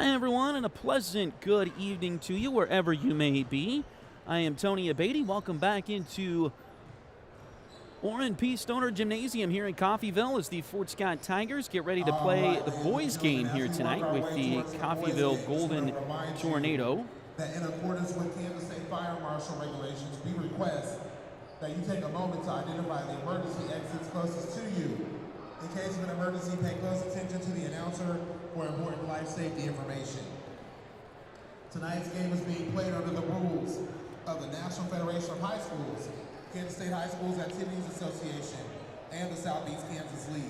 Hi, everyone, and a pleasant good evening to you wherever you may be. I am Tony Abatey. Welcome back into Orrin P. Stoner Gymnasium here in Coffeyville as the Fort Scott Tigers get ready to play the boys' game here tonight with the Coffeyville Golden Tornado. That in accordance with Kansas State Fire Marshal regulations, we request that you take a moment to identify the emergency exits closest to you. In case of an emergency, pay close attention to the announcer for important life safety information. Tonight's game is being played under the rules of the National Federation of High Schools, Kansas State High Schools Activities Association, and the Southeast Kansas League.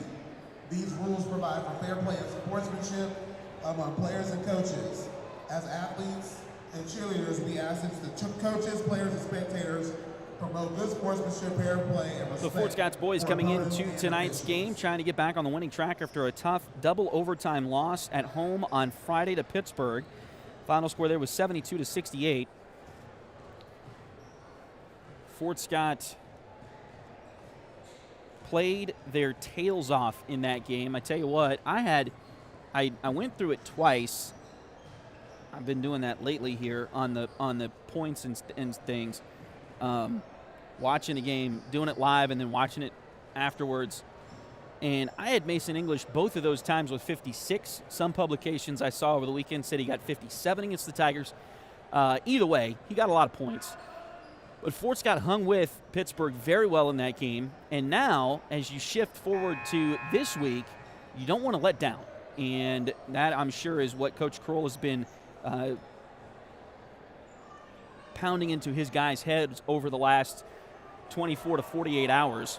These rules provide for fair play and sportsmanship among players and coaches. As athletes and cheerleaders, we ask that the coaches, players, and spectators promote good sportsmanship, fair play, and respect. The Fort Scott's boys coming into tonight's game, trying to get back on the winning track after a tough double overtime loss at home on Friday to Pittsburgh. Final score there was 72-68. Fort Scott played their tails off in that game. I tell you what, I went through it twice. I've been doing that lately here on the points and things. Watching the game, doing it live, and then watching it afterwards. And I had Mason English both of those times with 56. Some publications I saw over the weekend said he got 57 against the Tigers. Either way, he got a lot of points. But Fort Scott hung with Pittsburgh very well in that game. And now, as you shift forward to this week, you don't want to let down. And that, I'm sure, is what Coach Kroll has been pounding into his guys' heads over the last 24 to 48 hours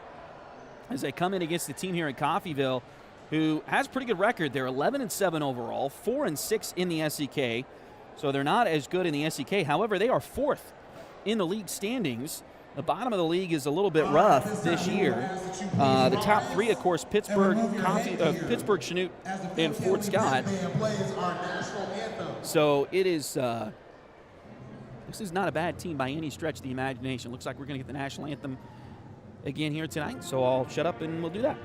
as they come in against the team here in Coffeyville, who has a pretty good record. They're 11-7 overall, 4-6 in the SEK, so they're not as good in the SEK. However, they are fourth in the league standings. The bottom of the league is a little bit rough this year. The top three, of course, Pittsburgh, Chanute, and Fort Scott. So it is. This is not a bad team by any stretch of the imagination. Looks like we're going to get the national anthem again here tonight, so I'll shut up and we'll do that.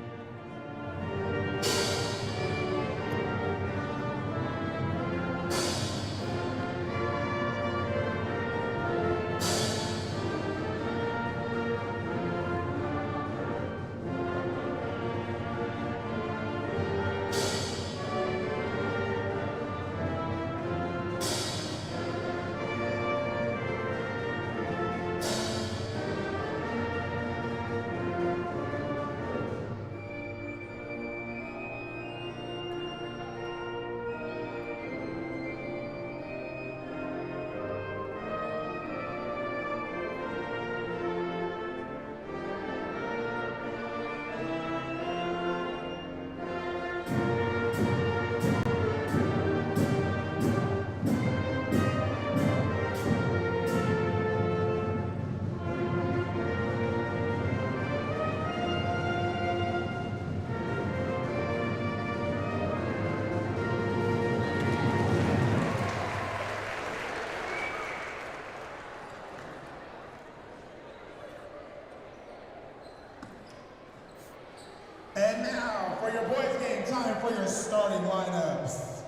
And now, for your boys' game, time for your starting lineups.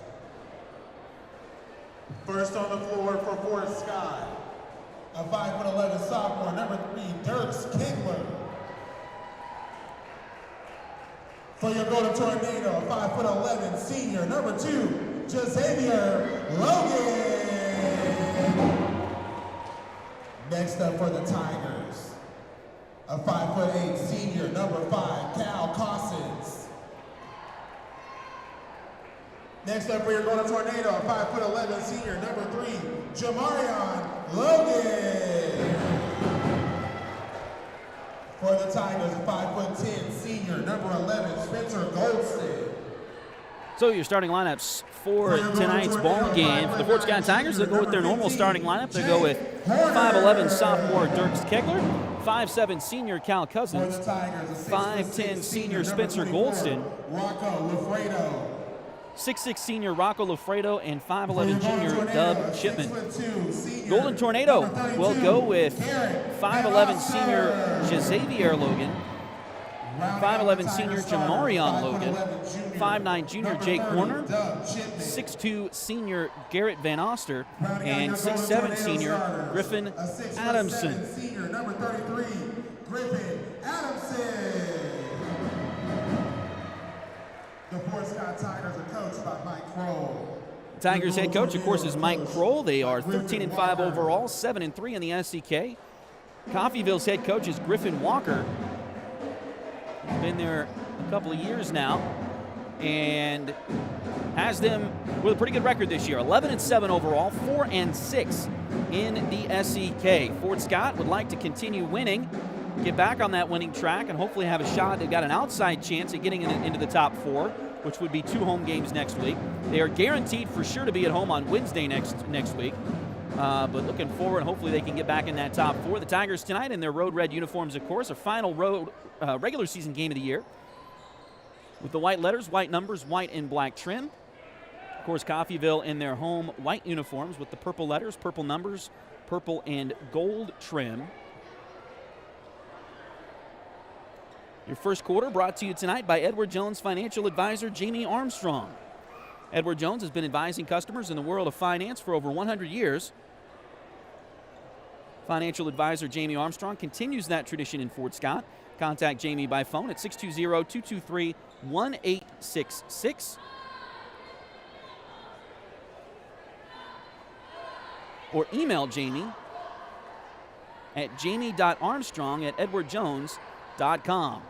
First on the floor for Fort Scott, a 5'11" sophomore, number 3, Dirks Kingler. For your Golden Tornado, a 5'11" senior, number 2, Xavier Logan. Next up for the Tigers, a 5'8" senior, number 5, Cal Cossins. Next up for your Golden Tornado, a 5'11" senior, number 3, Jamarion Logan. For the Tigers, a 5'10" senior, number 11, Spencer Goldston. So your starting lineups for tonight's ball game. For the Fort Scott Tigers, they'll go with their normal starting lineup. They'll go with 5'11" sophomore Dirks Kegler, 5'7" senior Cal Cousins, 5'10" senior Spencer Goldston, 6'6" senior Rocco Lafredo, and 5'11" junior Dub Shipman. Golden Tornado will go with 5'11" senior Xavier Logan, 5'11" senior Jamarion Logan, 5'9" junior Jake Horner, 6'2" senior Garrett Van Oster, and 6'7" senior Griffin Adamson. Senior number 33, Griffin Adamson. The Fort Scott Tigers are coached by Mike Kroll. Tigers head coach, of course, is Mike Kroll. They are 13-5 overall, 7-3 in the SEK. Coffeyville's head coach is Griffin Walker. He's been there a couple of years now and has them with a pretty good record this year. 11-7 overall, 4-6 in the SEK. Fort Scott would like to continue winning, get back on that winning track, and hopefully have a shot. They've got an outside chance at getting into the top 4, which would be 2 home games next week. They are guaranteed for sure to be at home on Wednesday next week. But looking forward, hopefully they can get back in that top 4. The Tigers tonight in their road red uniforms, of course, a final road regular season game of the year with the white letters, white numbers, white and black trim. Of course, Coffeyville in their home white uniforms with the purple letters, purple numbers, purple and gold trim. Your first quarter brought to you tonight by Edward Jones financial advisor Jamie Armstrong. Edward Jones has been advising customers in the world of finance for over 100 years. Financial advisor Jamie Armstrong continues that tradition in Fort Scott. Contact Jamie by phone at 620-223-1866. Or email Jamie at jamie.armstrong@edwardjones.com.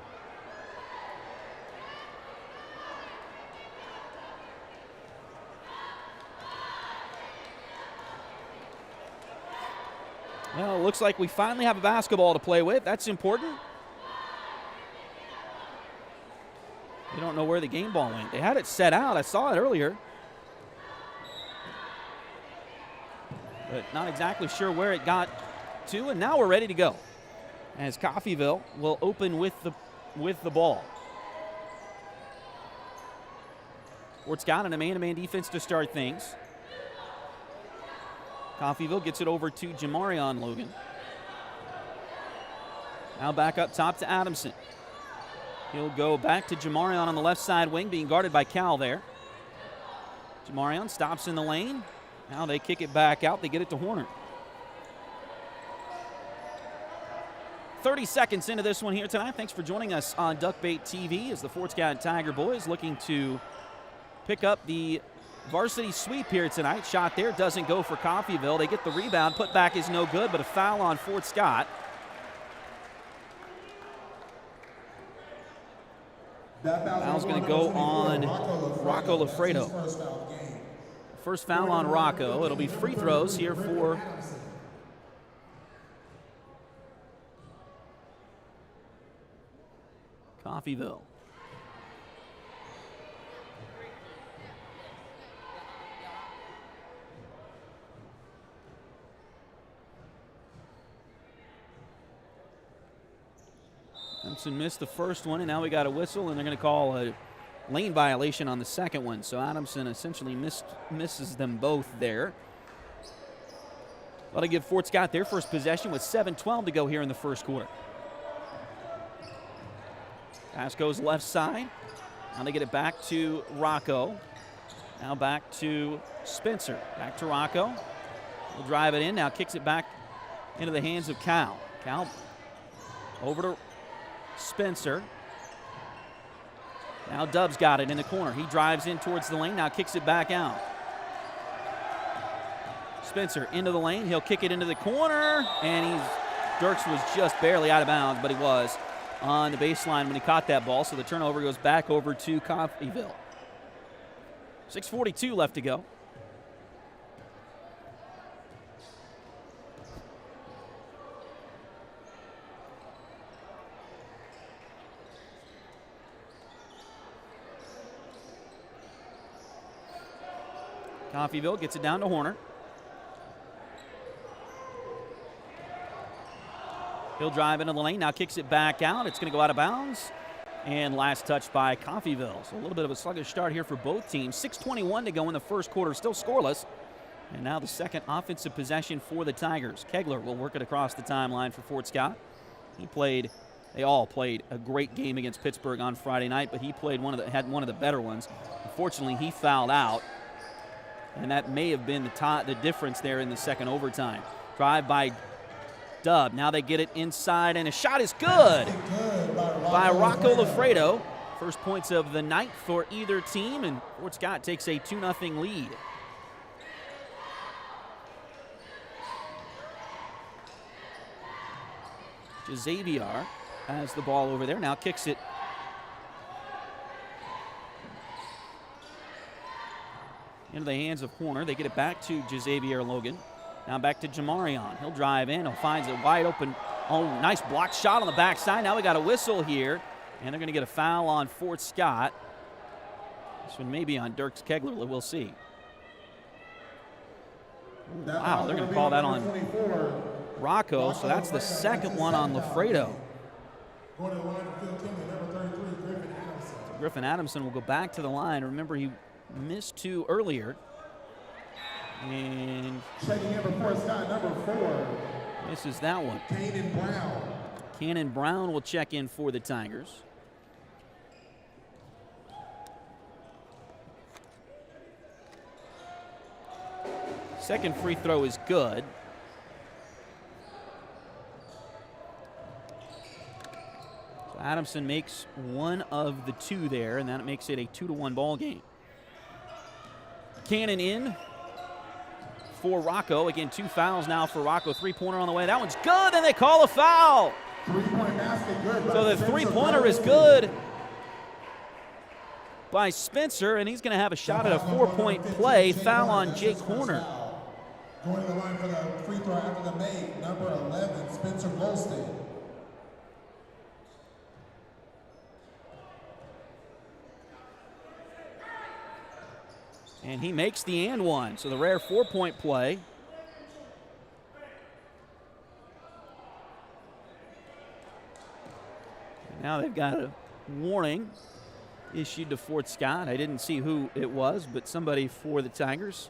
Well, it looks like we finally have a basketball to play with. That's important. We don't know where the game ball went. They had it set out. I saw it earlier. But not exactly sure where it got to. And now we're ready to go, as Coffeyville will open with the ball. Fort Scott in a man-to-man defense to start things. Coffeyville gets it over to Jamarion Logan. Now back up top to Adamson. He'll go back to Jamarion on the left side wing, being guarded by Cal there. Jamarion stops in the lane. Now they kick it back out. They get it to Horner. 30 seconds into this one here tonight. Thanks for joining us on Duckbait TV as the Fort Scott Tiger boys looking to pick up the varsity sweep here tonight. Shot there, doesn't go for Coffeyville. They get the rebound. Put back is no good, but a foul on Fort Scott. Foul's going to go on Rocco Lafredo. First foul on Rocco. It'll be free throws here for Coffeyville. Simpson missed the first one, and now we got a whistle, and they're going to call a lane violation on the second one. So Adamson essentially misses them both there. That'll give Fort Scott their first possession with 7:12 to go here in the first quarter. Pass goes left side. Now they get it back to Rocco. Now back to Spencer. Back to Rocco. He'll drive it in. Now kicks it back into the hands of Cal. Cal over to Spencer. Now Dubs got it in the corner. He drives in towards the lane. Now kicks it back out. Spencer into the lane. He'll kick it into the corner. And Dirks was just barely out of bounds, but he was on the baseline when he caught that ball. So the turnover goes back over to Coffeyville. 6:42 left to go. Coffeyville gets it down to Horner. He'll drive into the lane, now kicks it back out. It's going to go out of bounds. And last touch by Coffeyville. So a little bit of a sluggish start here for both teams. 6:21 to go in the first quarter, still scoreless. And now the second offensive possession for the Tigers. Kegler will work it across the timeline for Fort Scott. He played They all played a great game against Pittsburgh on Friday night, but he played had one of the better ones. Unfortunately, he fouled out, and that may have been the difference there in the second overtime. Drive by Dub. Now they get it inside, and a shot is good by Rocco Lafredo. First points of the night for either team, and Fort Scott takes a 2-0 lead. Xavier has the ball over there, now kicks it into the hands of Horner. They get it back to Xavier Logan. Now back to Jamarion. He'll drive in. He'll find it wide open. Oh, nice block shot on the backside. Now we got a whistle here, and they're going to get a foul on Fort Scott. This one may be on Dirks Kegler. We'll see. Ooh, wow, they're going to call that on Rocco, so that's the second one on Lafredo. Griffin Adamson will go back to the line. Remember, he missed 2 earlier. And checking in for Fort Scott, number 4. Misses that one. Cannon Brown. Cannon Brown will check in for the Tigers. Second free throw is good. So Adamson makes one of the 2 there, and that makes it a 2-1 ball game. Cannon in for Rocco. Again, 2 fouls now for Rocco. 3-pointer on the way. That one's good, and they call a foul. 3-point basket, good. So the 3-pointer is good by Spencer, and he's going to have a shot at a 4-point play. Foul on Jake Horner. Going to the line for the free throw after the make, number 11, Spencer Golston. And he makes the and one. So the rare 4-point play. And now they've got a warning issued to Fort Scott. I didn't see who it was, but somebody for the Tigers.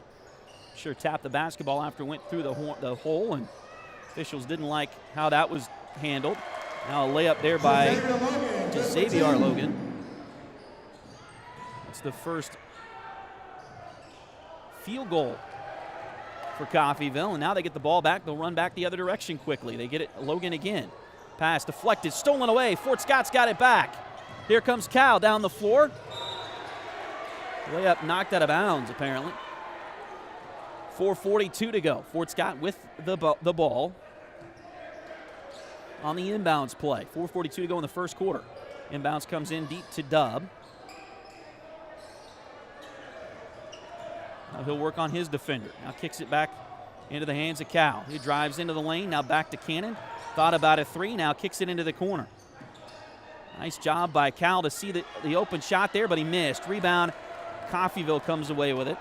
Sure tapped the basketball after it went through the hole, and officials didn't like how that was handled. Now a layup there by Xavier Logan. It's the first field goal for Coffeyville, and now they get the ball back. They'll run back the other direction quickly. They get it, Logan again. Pass deflected, stolen away. Fort Scott's got it back. Here comes Cal down the floor. Layup knocked out of bounds, apparently. 4:42 to go. Fort Scott with the ball on the inbounds play. 4:42 to go in the first quarter. Inbounds comes in deep to Dub. Now he'll work on his defender. Now kicks it back into the hands of Cal. He drives into the lane. Now back to Cannon. Thought about a 3. Now kicks it into the corner. Nice job by Cal to see the open shot there, but he missed. Rebound. Coffeyville comes away with it.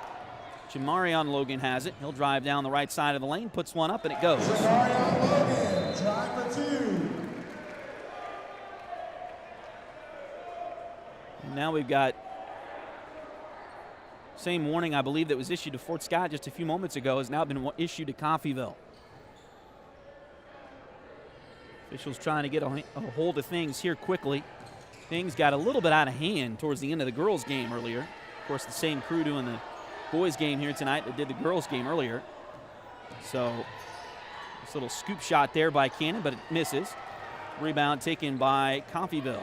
Jamarion Logan has it. He'll drive down the right side of the lane, puts one up, and it goes. Jamarion Logan, drive for 2. And now we've got same warning, I believe, that was issued to Fort Scott just a few moments ago has now been issued to Coffeyville. Officials trying to get a hold of things here quickly. Things got a little bit out of hand towards the end of the girls' game earlier. Of course, the same crew doing the boys' game here tonight that did the girls' game earlier. So this little scoop shot there by Cannon, but it misses. Rebound taken by Coffeyville.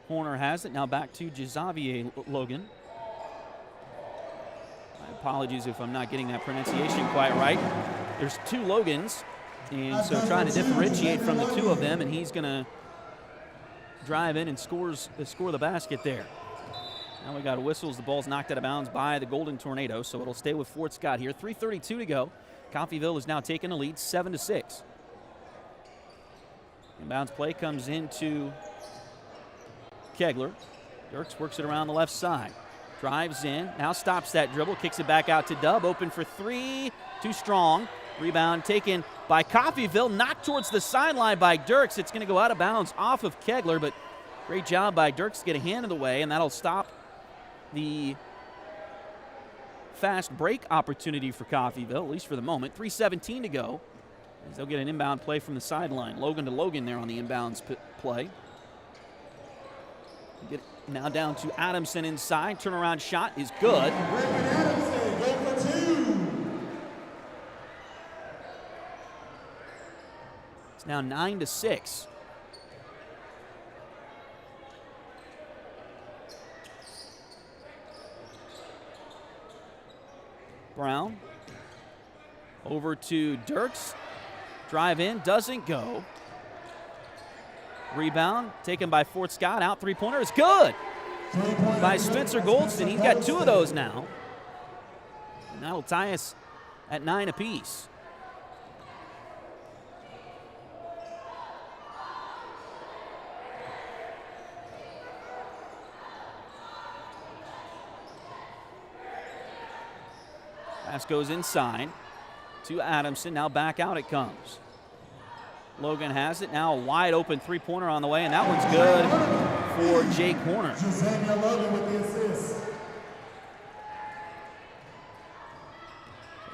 Horner has it. Now back to Xavier Logan. My apologies if I'm not getting that pronunciation quite right. There's 2 Logans, and so trying to differentiate from the 2 of them, and he's going to drive in and score the basket there. Now we got whistles. The ball's knocked out of bounds by the Golden Tornado, so it'll stay with Fort Scott here. 3:32 to go. Coffeyville is now taking a lead, 7-6. Inbounds play comes into Kegler. Dirks works it around the left side. Drives in, now stops that dribble, kicks it back out to Dub, open for 3, too strong. Rebound taken by Coffeyville, knocked towards the sideline by Dirks. It's going to go out of bounds off of Kegler, but great job by Dirks to get a hand in the way, and that'll stop the fast break opportunity for Coffeyville, at least for the moment. 3:17 to go. As they'll get an inbound play from the sideline. Logan to Logan there on the inbounds play. Get now down to Adamson inside. Turnaround shot is good. Adamson, go for 2. It's now 9-6. Brown over to Dirks. Drive in, doesn't go. Rebound taken by Fort Scott. Out three-pointer is good by Spencer Goldston. He's got 2 of those now. And that'll tie us at 9 apiece. Pass goes inside to Adamson. Now back out it comes. Logan has it. Now a wide open three-pointer on the way, and that one's good for Jake Horner. Logan with the assist.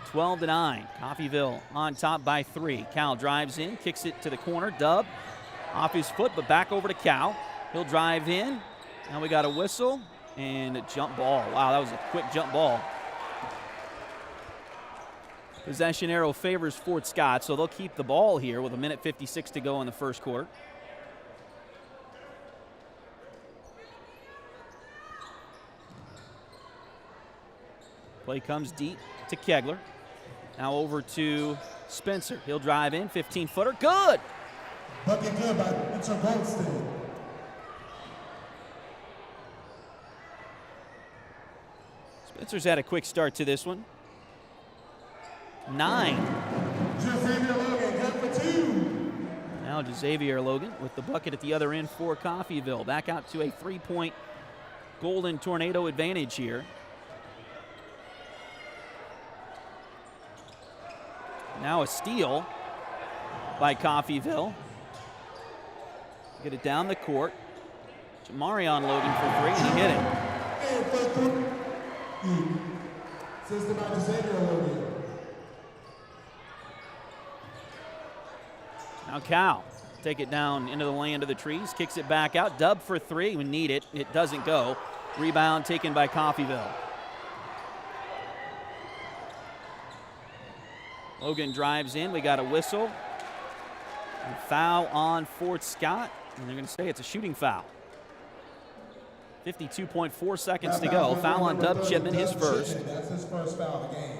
12-9. Coffeyville on top by 3. Cal drives in, kicks it to the corner. Dub off his foot, but back over to Cal. He'll drive in. Now we got a whistle and a jump ball. Wow, that was a quick jump ball. Possession arrow favors Fort Scott, so they'll keep the ball here with 1:56 to go in the first quarter. Play comes deep to Kegler. Now over to Spencer. He'll drive in, 15-footer. Good! Bucket good by Spencer Goldston. Spencer's had a quick start to this one. 9. Xavier Logan, good for 2. Now Xavier Logan with the bucket at the other end for Coffeyville. Back out to a 3-point Golden Tornado advantage here. Now a steal by Coffeyville. Get it down the court. Jamarion Logan for 3, and he hit it. And for 3. System by Xavier Logan. Now Cal, take it down into the land of the trees, kicks it back out. Dub for 3, we need it. It doesn't go. Rebound taken by Coffeyville. Logan drives in, we got a whistle. And foul on Fort Scott, and they're gonna say it's a shooting foul. 52.4 seconds to go. Foul on Dub Chipman, his first. That's his first foul of the game.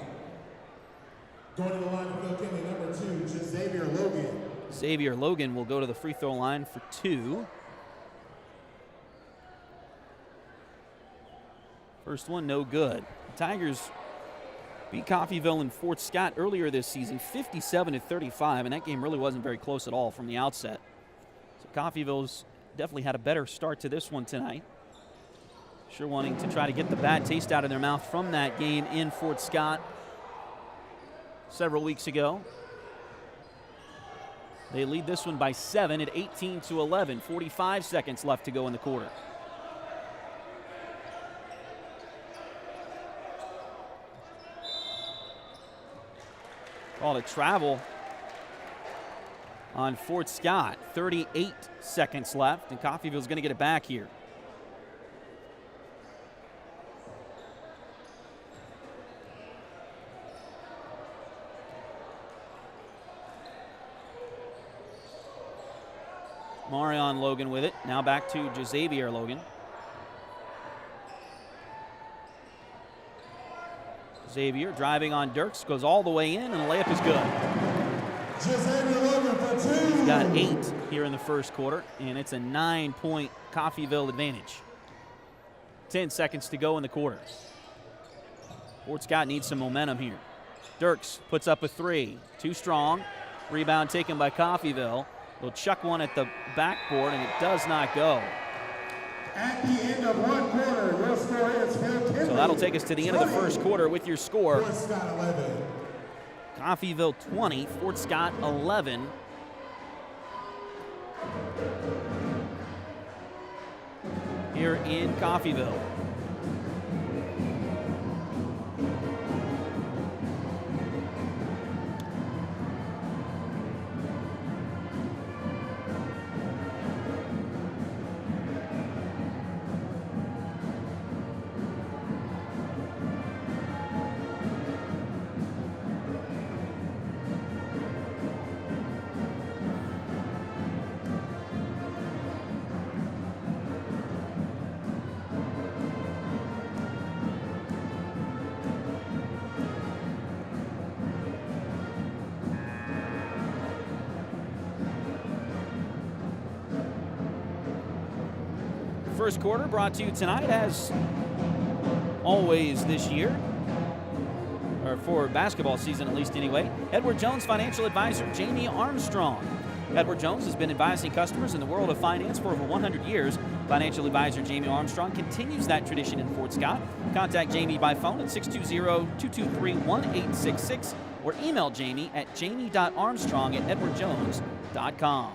Going to the line of Phil Kinley, number 2, Xavier Logan. Xavier Logan will go to the free throw line for 2. First one, no good. The Tigers beat Coffeyville and Fort Scott earlier this season, 57-35, and that game really wasn't very close at all from the outset. So Coffeyville's definitely had a better start to this one tonight. Sure wanting to try to get the bad taste out of their mouth from that game in Fort Scott several weeks ago. They lead this one by 7 at 18-11. 45 seconds left to go in the quarter. Call to travel on Fort Scott. 38 seconds left, and Coffeyville's going to get it back here. Marion Logan with it. Now back to Xavier Logan. Xavier driving on Dirks, goes all the way in, and the layup is good. Xavier Logan for 2. He's got 8 here in the first quarter, and it's a 9-point Coffeyville advantage. 10 seconds to go in the quarter. Fort Scott needs some momentum here. Dirks puts up a 3. Too strong. Rebound taken by Coffeyville. They'll chuck one at the backboard, and it does not go. At the end of one quarter, your score is Phil Kinley. So that'll take us to the end of the first quarter with your score. Fort Scott 11. Coffeyville 20, Fort Scott 11. Here in Coffeyville. first quarter brought to you tonight, as always this year, or for basketball season at least anyway. Edward Jones financial advisor Jamie Armstrong. Edward Jones has been advising customers in the world of finance for over 100 years. Financial advisor Jamie Armstrong continues that tradition in Fort Scott. Contact Jamie by phone at 620-223-1866 or email Jamie at jamie.armstrong@edwardjones.com.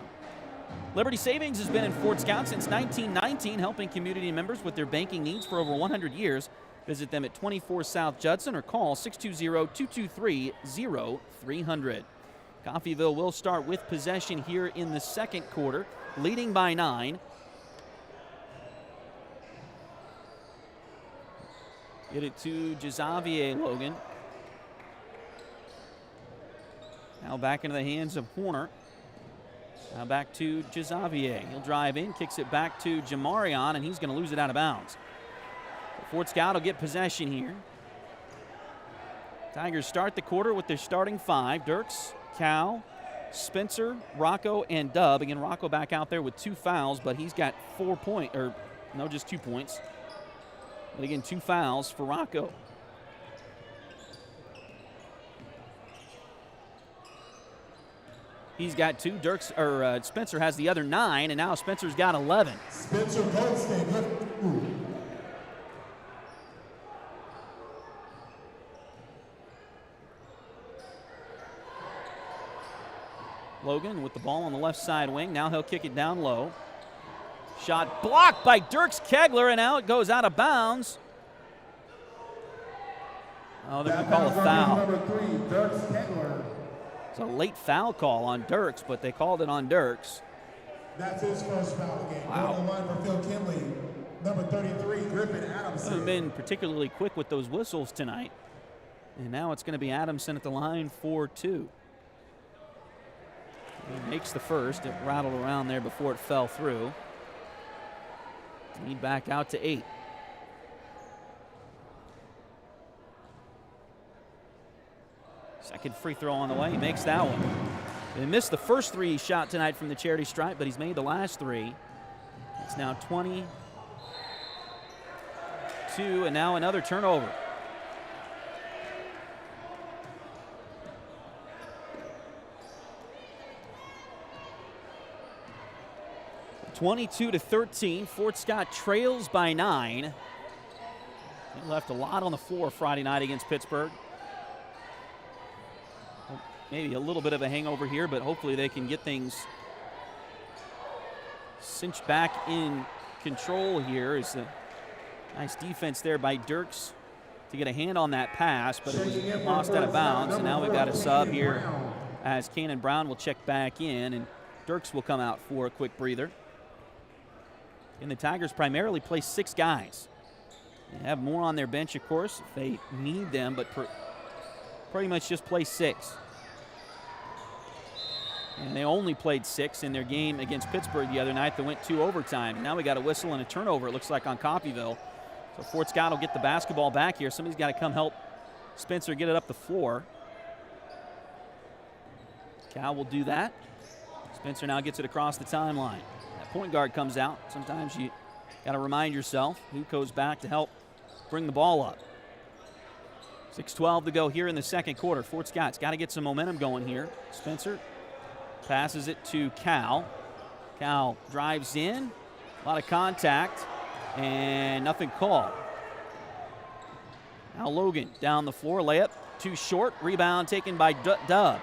Liberty Savings has been in Fort Scott since 1919, helping community members with their banking needs for over 100 years. Visit them at 24 South Judson or call 620-223-0300. Coffeyville will start with possession here in the second quarter, leading by 9. Get it to Jazavier Logan. Now back into the hands of Horner. Now back to Jazavier. He'll drive in, kicks it back to Jamarion, and he's going to lose it out of bounds. Fort Scott will get possession here. Tigers start the quarter with their starting 5. Dirks, Cal, Spencer, Rocco, and Dub. Again, Rocco back out there with 2 fouls, but he's got 4 points, or no, just 2 points. But again, 2 fouls for Rocco. He's got 2. Dirks, or Spencer has the other 9, and now Spencer's got 11. Spencer Goldstein. Logan with the ball on the left side wing. Now he'll kick it down low. Shot blocked by Dirks Kegler, and now it goes out of bounds. Oh, they're going to call a foul. Number 3, Dirks Kegler. It's a late foul call on Dirks, but they called it on Dirks. That's his first foul of the game. Wow. On the line for Phil Kinley, number 33, Griffin Adamson. Haven't been particularly quick with those whistles tonight. And now it's going to be Adamson at the line for 2. He makes the first. It rattled around there before it fell through. Lead back out to 8. Second free throw on the way. He makes that one. He missed the first 3 he shot tonight from the charity stripe, but he's made the last 3. It's now 22, and now another turnover. 22-13, Fort Scott trails by 9. They left a lot on the floor Friday night against Pittsburgh. Maybe a little bit of a hangover here, but hopefully they can get things cinched back in control here. It's a nice defense there by Dirks to get a hand on that pass, but it was lost out of bounds. And now we've got a sub here as Cannon Brown will check back in, and Dirks will come out for a quick breather. And the Tigers primarily play 6 guys. They have more on their bench, of course, if they need them, but pretty much just play 6. And they only played 6 in their game against Pittsburgh the other night that went to overtime. Now we got a whistle and a turnover, it looks like, on Coffeyville. So Fort Scott will get the basketball back here. Somebody's got to come help Spencer get it up the floor. Cal will do that. Spencer now gets it across the timeline. That point guard comes out. Sometimes you got to remind yourself who goes back to help bring the ball up. 6:12 to go here in the second quarter. Fort Scott's got to get some momentum going here. Spencer passes it to Cal. Cal drives in. A lot of contact. And nothing called. Now Logan down the floor. Layup too short. Rebound taken by Dub.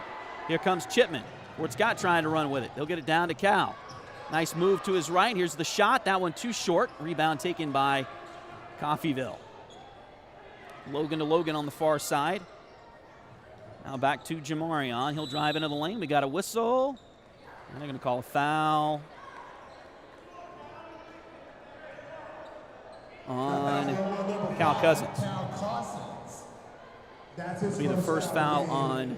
Here comes Chipman. Fort Scott trying to run with it. They'll get it down to Cal. Nice move to his right. Here's the shot. That one too short. Rebound taken by Coffeyville. Logan to Logan on the far side. Now back to Jamarion. He'll drive into the lane. We got a whistle. And they're going to call a foul on Cal Cousins. That'll be the first foul on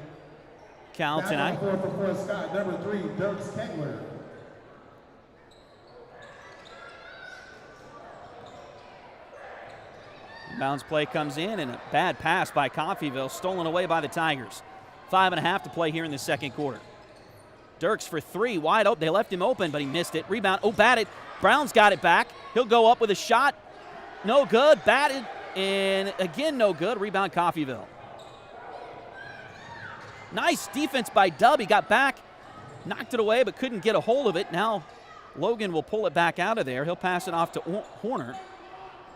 Cal tonight. Number 3, Dirks Kegler. Bounce play comes in, and a bad pass by Coffeyville, stolen away by the Tigers. 5.5 to play here in the second quarter. Dirks for 3, wide open. They left him open, but he missed it. Rebound, batted. Brown's got it back. He'll go up with a shot. No good. Batted. And again, no good. Rebound, Coffeyville. Nice defense by Dub. He got back, knocked it away, but couldn't get a hold of it. Now Logan will pull it back out of there. He'll pass it off to Horner.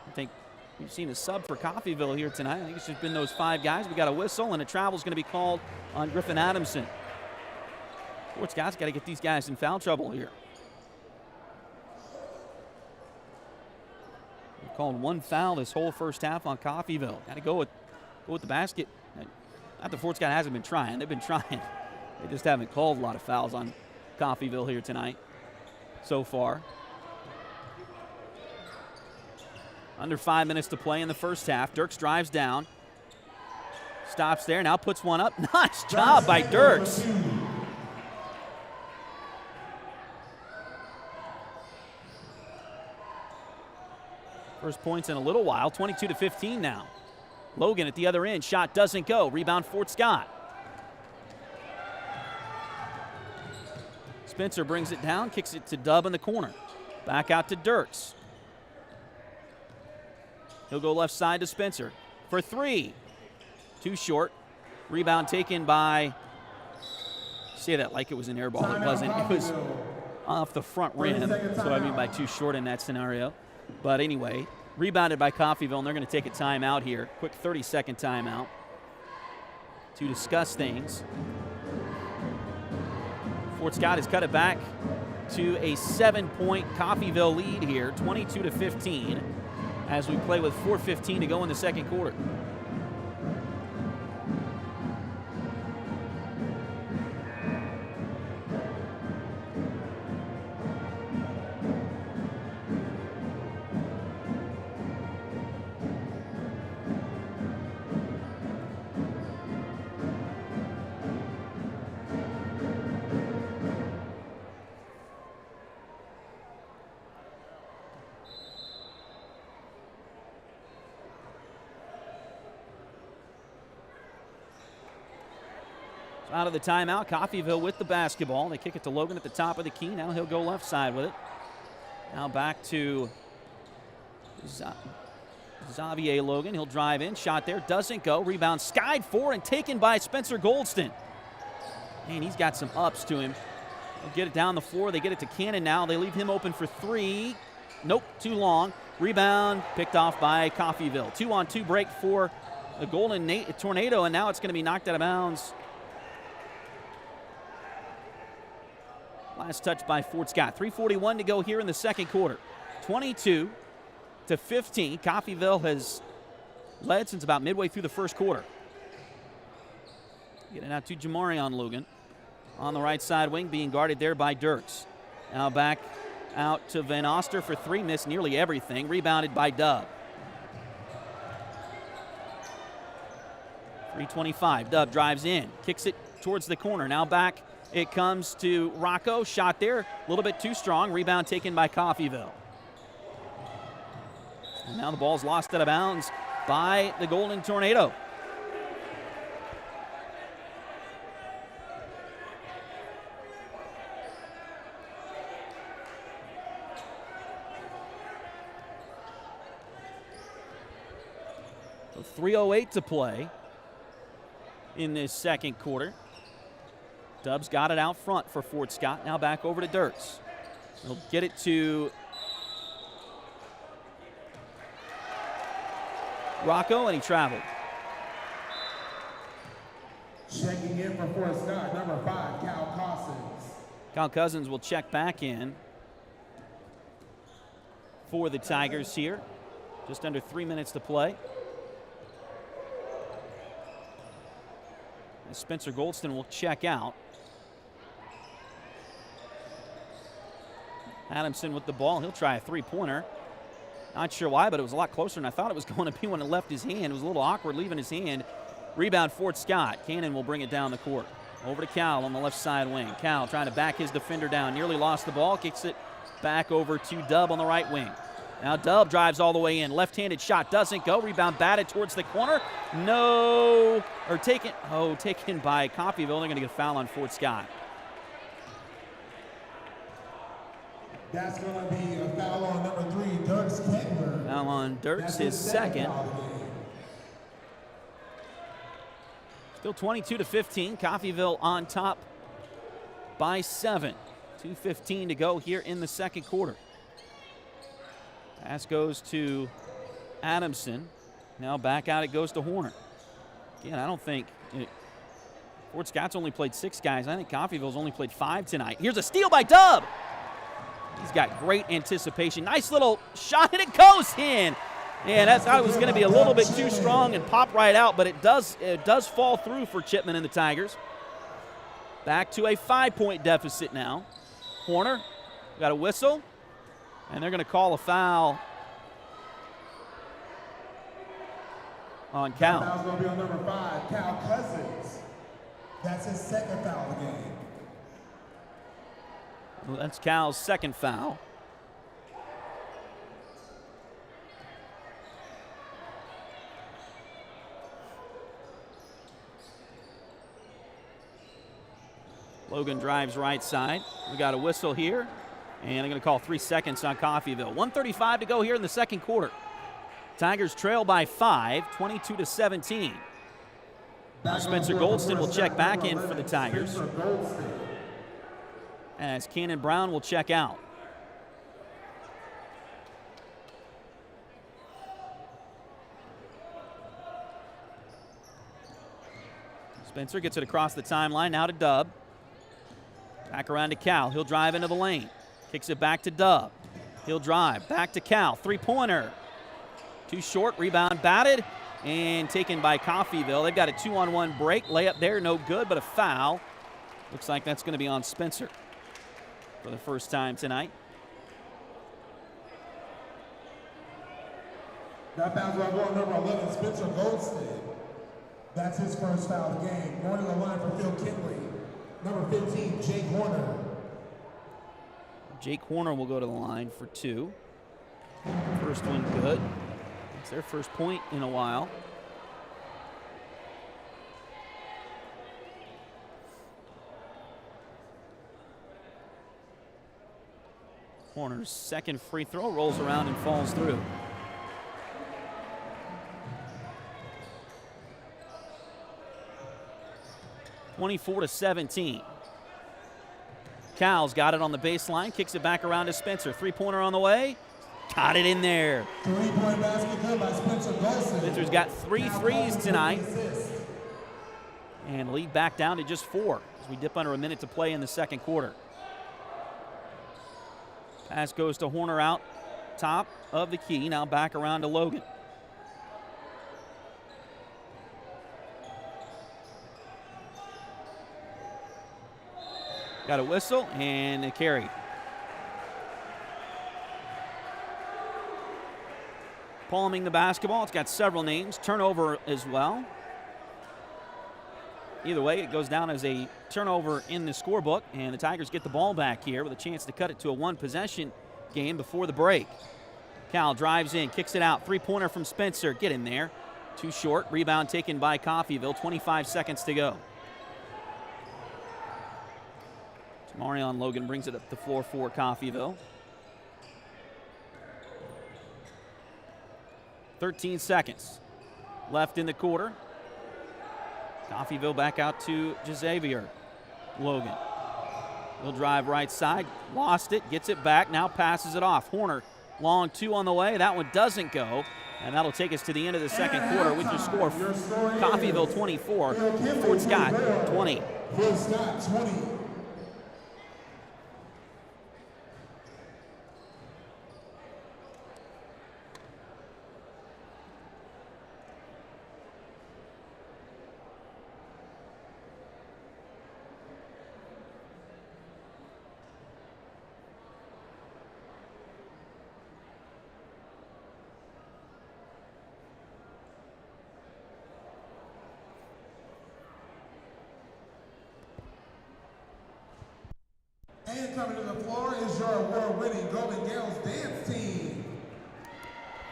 I think we've seen a sub for Coffeyville here tonight. I think it's just been those 5 guys. We got a whistle, and a travel's going to be called on Griffin Adamson. Fort Scott's got to get these guys in foul trouble here. We're calling 1 foul this whole first half on Coffeyville. Got to go with the basket. Not that Fort Scott hasn't been trying. They've been trying. They just haven't called a lot of fouls on Coffeyville here tonight so far. Under 5 minutes to play in the first half. Dirks drives down. Stops there, now puts one up. Nice job by Dirks. First points in a little while, 22-15 now. Logan at the other end, shot doesn't go. Rebound Fort Scott. Spencer brings it down, kicks it to Dub in the corner. Back out to Dirks. He'll go left side to Spencer for 3. Too short. Rebound taken by, say that like it was an air ball. It wasn't. It was off the front rim. So I mean by too short in that scenario. But anyway, rebounded by Coffeyville, and they're going to take a timeout here. Quick 30-second timeout to discuss things. Fort Scott has cut it back to a 7-point Coffeyville lead here, 22-15, as we play with 4:15 to go in the second quarter. Out of the timeout, Coffeyville with the basketball. They kick it to Logan at the top of the key. Now he'll go left side with it. Now back to Xavier Logan. He'll drive in. Shot there. Doesn't go. Rebound skied for and taken by Spencer Goldston. Man, he's got some ups to him. They'll get it down the floor. They get it to Cannon now. They leave him open for 3. Nope, too long. Rebound picked off by Coffeyville. 2-on-2 break for the Golden Tornado, and now it's going to be knocked out of bounds. Last touch by Fort Scott. 3:41 to go here in the second quarter. 22-15. Coffeyville has led since about midway through the first quarter. Getting out to Jamarion Logan on the right side wing, being guarded there by Dirks. Now back out to Van Oster for 3. Missed nearly everything. Rebounded by Dub. 3:25. Dub drives in. Kicks it towards the corner. Now back. It comes to Rocco. Shot there. A little bit too strong. Rebound taken by Coffeyville. And now the ball's lost out of bounds by the Golden Tornado. So 3:08 to play in this second quarter. Dubs got it out front for Fort Scott. Now back over to Dirks. He'll get it to Rocco, and he traveled. Checking in for Fort Scott, number 5, Cal Cousins. Cal Cousins will check back in for the Tigers here. Just under 3 minutes to play. And Spencer Goldston will check out. Adamson with the ball. He'll try a 3-pointer. Not sure why, but it was a lot closer than I thought it was going to be when it left his hand. It was a little awkward leaving his hand. Rebound Fort Scott. Cannon will bring it down the court. Over to Cal on the left side wing. Cal trying to back his defender down. Nearly lost the ball. Kicks it back over to Dub on the right wing. Now Dub drives all the way in. Left-handed shot doesn't go. Rebound batted towards the corner. No. Or taken by Coffeyville. They're going to get a foul on Fort Scott. That's going to be a foul on number 3, Foul on Dirks, his second. Still 22-15. Coffeyville on top by 7. 2:15 to go here in the second quarter. Pass goes to Adamson. Now back out it goes to Horner. Again, I don't think Fort Scott's only played 6 guys. I think Coffeyville's only played 5 tonight. Here's a steal by Dub. He's got great anticipation. Nice little shot, and it goes in. And I thought it was going to be a little bit too strong and pop right out, but it does fall through for Chipman and the Tigers. Back to a 5-point deficit now. Horner got a whistle, and they're going to call a foul on Cal. Foul's going to be on number 5, Cal Cousins. That's his second foul of the game. Well, that's Cal's second foul. Logan drives right side. We got a whistle here, and they're going to call 3 seconds on Coffeyville. 1:35 to go here in the second quarter. Tigers trail by 5, 22-17. Now Spencer Goldston will check back in for the Tigers, as Cannon Brown will check out. Spencer gets it across the timeline, now to Dub. Back around to Cal. He'll drive into the lane. Kicks it back to Dub. He'll drive. Back to Cal. Three-pointer. Too short. Rebound batted and taken by Coffeyville. They've got a 2-on-1 break. Layup there, no good, but a foul. Looks like that's going to be on Spencer for the first time tonight. That foul's going to go on number 11, Spencer Goldston. That's his first foul of the game. Going to the line for Phil Kinley. Number 15, Jake Horner. Jake Horner will go to the line for 2. First one good. It's their first point in a while. Horner's second free throw rolls around and falls through. (24-17). Cal's got it on the baseline, kicks it back around to Spencer. Three-pointer on the way. Got it in there. 3-point basket good by Spencer Golson. Spencer's got 3 threes tonight. And lead back down to just 4 as we dip under a minute to play in the second quarter. Pass goes to Horner out top of the key. Now back around to Logan. Got a whistle and a carry. Palming the basketball. It's got several names. Turnover as well. Either way, it goes down as a turnover in the scorebook, and the Tigers get the ball back here with a chance to cut it to a 1-possession game before the break. Cal drives in, kicks it out. Three-pointer from Spencer. Get in there. Too short. Rebound taken by Coffeyville. 25 seconds to go. Marion Logan brings it up the floor for Coffeyville. 13 seconds left in the quarter. Coffeyville back out to Xavier Logan. He'll drive right side, lost it, gets it back, now passes it off. Horner, long 2 on the way. That one doesn't go, and that'll take us to the end of the second quarter with your score. Coffeyville 24, Fort Scott 20. Fort Scott 20. And coming to the floor is your award-winning Golden Gales dance team.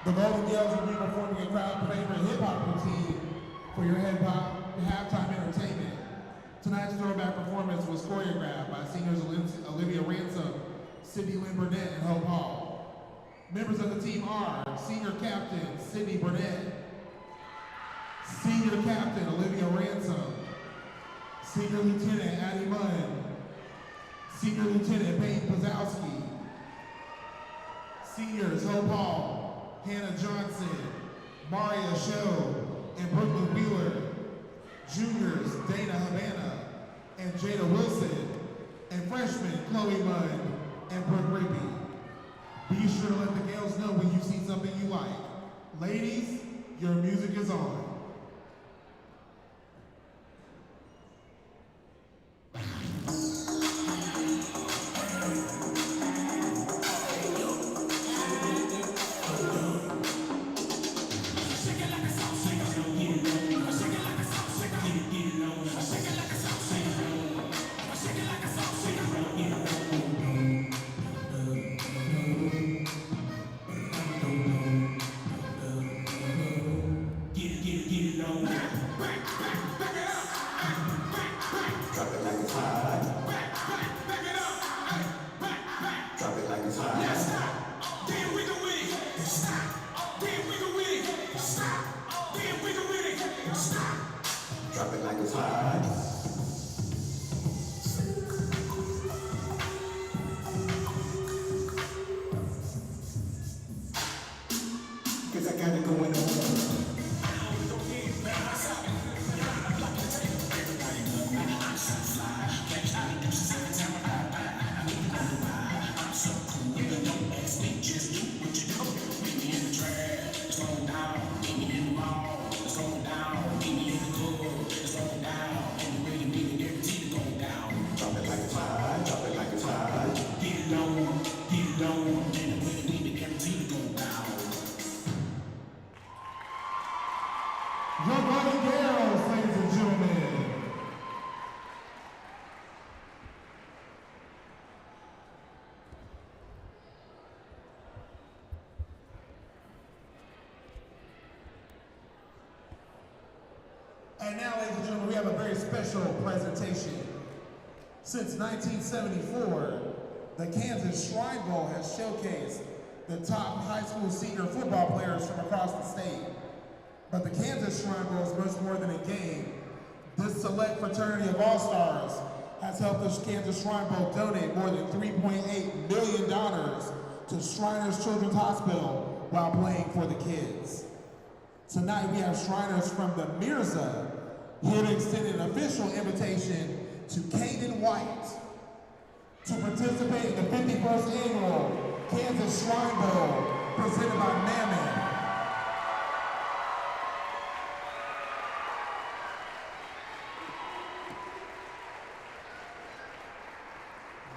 The Golden Gales will be performing a crowd-favorite hip-hop routine for your hip-hop halftime entertainment. Tonight's throwback performance was choreographed by singers Olivia Ransom, Sydney Lynn Burnett, and Hope Hall. Members of the team are Senior Captain Sydney Burnett, Senior Captain Olivia Ransom, Senior Lieutenant Addie Munn, Senior Lieutenant Peyton Pozowski, Seniors Hope Hall, Hannah Johnson, Maria Show, and Brooklyn Wheeler, Juniors Dana Havana and Jada Wilson, and Freshmen Chloe Munn and Brooke Rigby. Be sure to let the Gales know when you see something you like. Ladies, your music is on. And now, ladies and gentlemen, we have a very special presentation. Since 1974, the Kansas Shrine Bowl has showcased the top high school senior football players from across the state. But the Kansas Shrine Bowl is much more than a game. This select fraternity of all-stars has helped the Kansas Shrine Bowl donate more than $3.8 million to Shriners Children's Hospital while playing for the kids. Tonight we have Shriners from the Mirza here to extend an official invitation to Caden White to participate in the 51st annual Kansas Shrine Bowl presented by Mammon.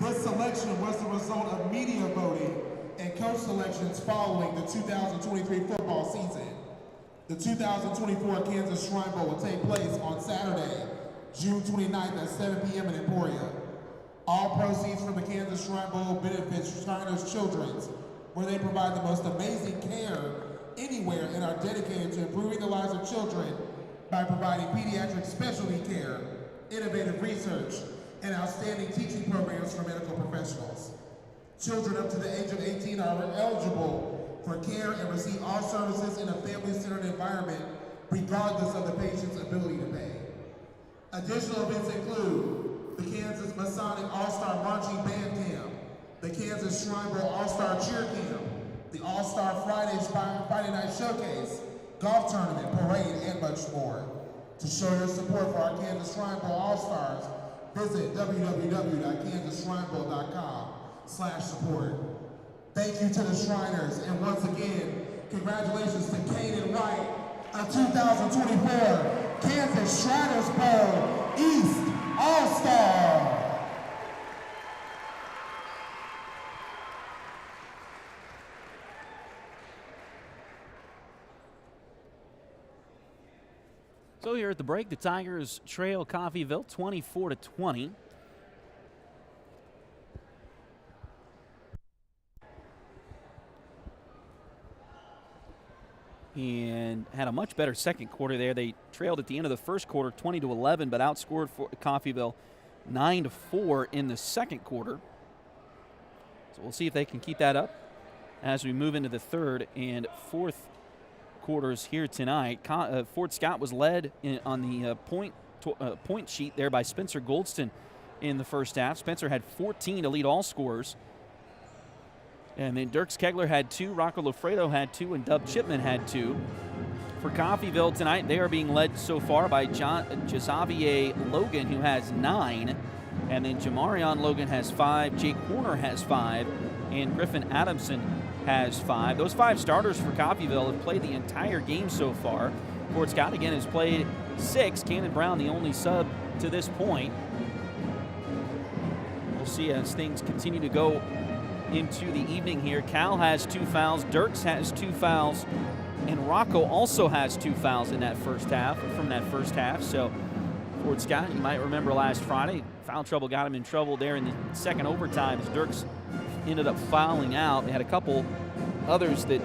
This selection was the result of media voting and coach selections following the 2023 football season. The 2024 Kansas Shrine Bowl will take place on Saturday, June 29th at 7 p.m. in Emporia. All proceeds from the Kansas Shrine Bowl benefits Shriners Children's, where they provide the most amazing care anywhere and are dedicated to improving the lives of children by providing pediatric specialty care, innovative research, and outstanding teaching programs for medical professionals. Children up to the age of 18 are eligible for care and receive all services in a family-centered environment, regardless of the patient's ability to pay. Additional events include the Kansas Masonic All-Star Marching Band Camp, the Kansas Shrine Bowl All-Star Cheer Camp, the All-Star Friday Night Showcase, golf tournament, parade, and much more. To show your support for our Kansas Shrine Bowl All-Stars, visit www.kansasshrinebowl.com/support. Thank you to the Shriners, and once again, congratulations to Caden White, a 2024 Kansas Shriners Bowl East All-Star. So here at the break, the Tigers trail Coffeyville 24-20. And had a much better second quarter there. They trailed at the end of the first quarter 20-11, but outscored Coffeyville 9-4 in the second quarter. So we'll see if they can keep that up. as we move into the third and fourth quarters here tonight. Fort Scott was led on the point sheet there by Spencer Goldston in the first half. Spencer had 14 to lead all scorers. And then Dirks Kegler had 2, Rocco Lofredo had 2, and Dub Chipman had 2. For Coffeyville tonight, they are being led so far by Jazavier Logan, who has 9. And then Jamarion Logan has 5, Jake Horner has 5, and Griffin Adamson has 5. Those 5 starters for Coffeyville have played the entire game so far. Fort Scott, again, has played 6. Cannon Brown, the only sub to this point. We'll see as things continue to go into the evening here. Cal has 2 fouls, Dirks has 2 fouls, and Rocco also has 2 fouls in that first half, or from that first half. So Fort Scott, you might remember last Friday, foul trouble got him in trouble there in the second overtime as Dirks ended up fouling out. They had a couple others that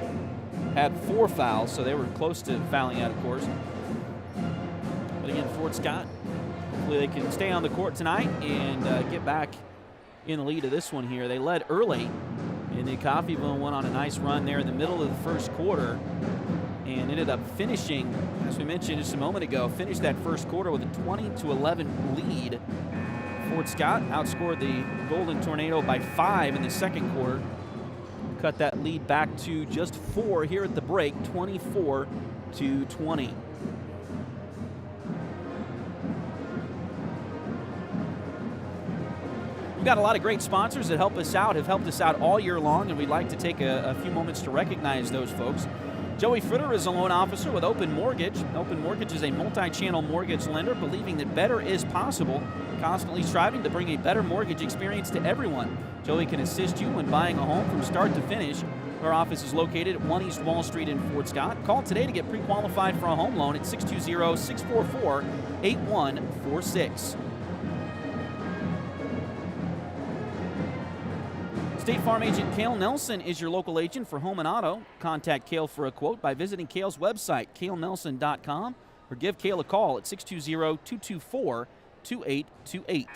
had 4 fouls, so they were close to fouling out, of course. But again, Fort Scott, hopefully they can stay on the court tonight and get back in the lead of this one here. They led early, and then Coffeyville went on a nice run there in the middle of the first quarter and ended up finishing, as we mentioned just a moment ago, finished that first quarter with a 20-11 lead. Fort Scott outscored the Golden Tornado by 5 in the second quarter. Cut that lead back to just 4 here at the break, 24-20. We've got a lot of great sponsors that have helped us out all year long, and we'd like to take a few moments to recognize those folks. Joey Fritter is a loan officer with Open Mortgage. Open Mortgage is a multi-channel mortgage lender believing that better is possible, constantly striving to bring a better mortgage experience to everyone. Joey can assist you when buying a home from start to finish. Our office is located at 1 East Wall Street in Fort Scott. Call today to get pre-qualified for a home loan at 620-644-8146. State Farm agent Cale Nelson is your local agent for home and auto. Contact Cale for a quote by visiting Cale's website, calenelson.com, or give Cale a call at 620-224-2828.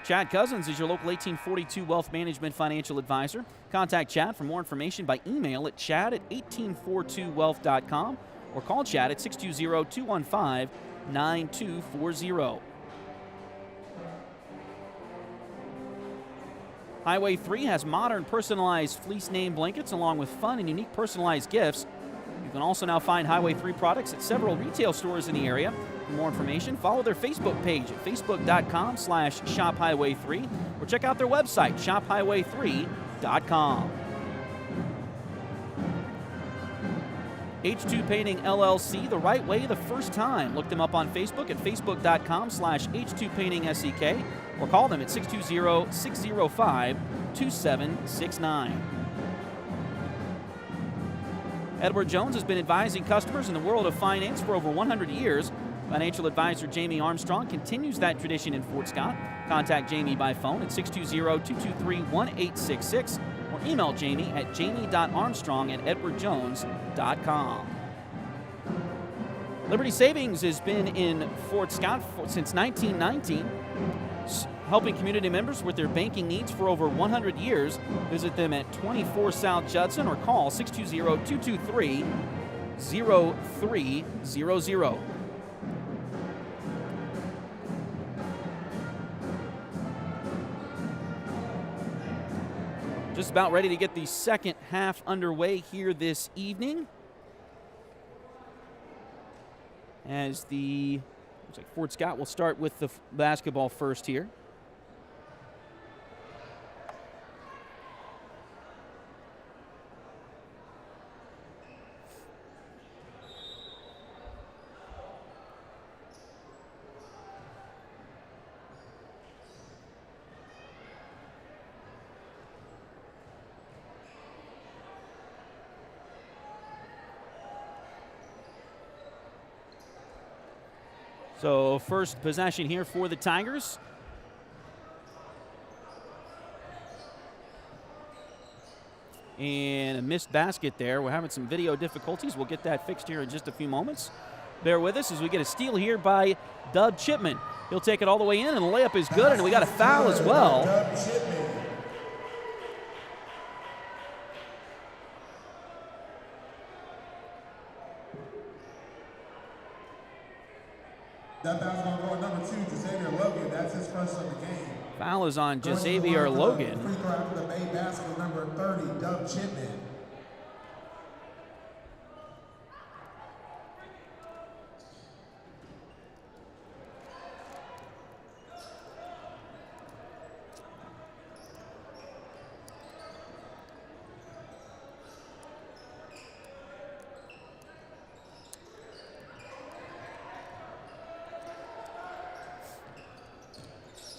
Chad Cousins is your local 1842 Wealth Management financial advisor. Contact Chad for more information by email at chad@1842wealth.com or call Chad at 620-215-9240. Highway 3 has modern personalized fleece name blankets along with fun and unique personalized gifts. You can also now find Highway 3 products at several retail stores in the area. For more information, follow their Facebook page at facebook.com/shophighway3 or check out their website, shophighway3.com. H2 Painting LLC, the right way the first time. Look them up on Facebook at facebook.com/H2PaintingSEK or call them at 620-605-2769. Edward Jones has been advising customers in the world of finance for over 100 years. Financial advisor Jamie Armstrong continues that tradition in Fort Scott. Contact Jamie by phone at 620-223-1866 or email Jamie at jamie.armstrong@edwardjones.com. Liberty Savings has been in Fort Scott since 1919, helping community members with their banking needs for over 100 years. Visit them at 24 South Judson or call 620-223-0300. Just about ready to get the second half underway here this evening. As looks like Fort Scott will start with the basketball first here. So first possession here for the Tigers. And a missed basket there. We're having some video difficulties. We'll get that fixed here in just a few moments. Bear with us as we get a steal here by Dub Chipman. He'll take it all the way in, and the layup is good, and we got a foul as well. That foul's going to go on number 2, Xavier Logan. That's his first of the game. Foul is on Xavier Logan. Free throw after the made basket, number 30, Doug Chipman.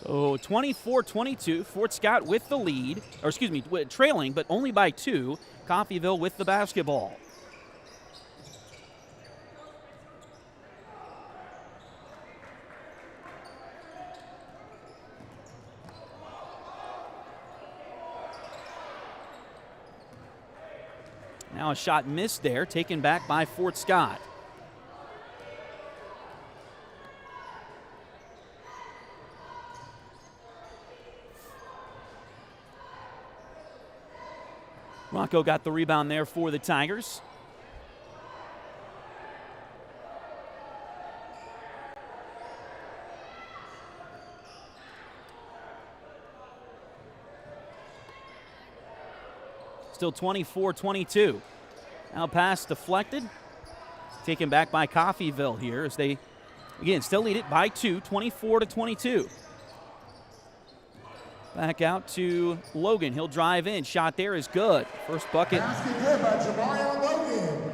So 24-22, Fort Scott with the lead, or excuse me, trailing, but only by 2. Coffeyville with the basketball. Now a shot missed there, taken back by Fort Scott. Rocco got the rebound there for the Tigers. Still 24-22. Now pass deflected. Taken back by Coffeyville here as they, again, still lead it by 2, 24-22. Back out to Logan. He'll drive in. Shot there is good. First bucket. Basket good by Jamarion Logan.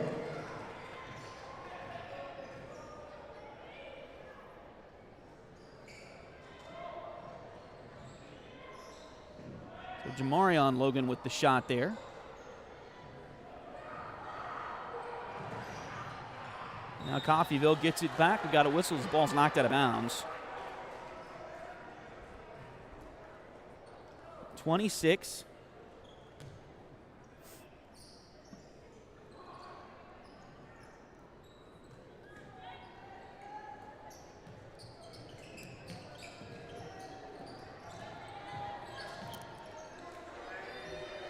So Jamarion Logan with the shot there. Now Coffeyville gets it back. We got a whistle as the ball's knocked out of bounds. 26.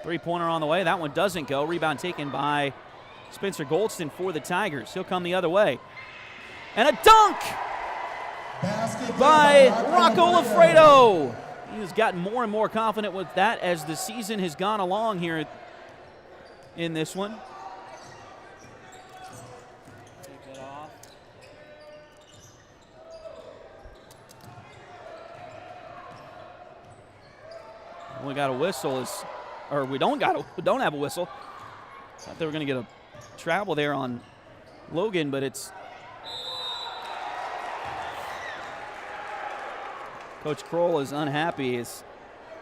Three-pointer on the way. That one doesn't go. Rebound taken by Spencer Goldston for the Tigers. He'll come the other way. And a dunk by Rocco Lafredo. He has gotten more and more confident with that as the season has gone along here in this one. Take that off. We got a whistle, or we don't have a whistle. Thought they were going to get a travel there on Logan, but it's Coach Kroll is unhappy. It's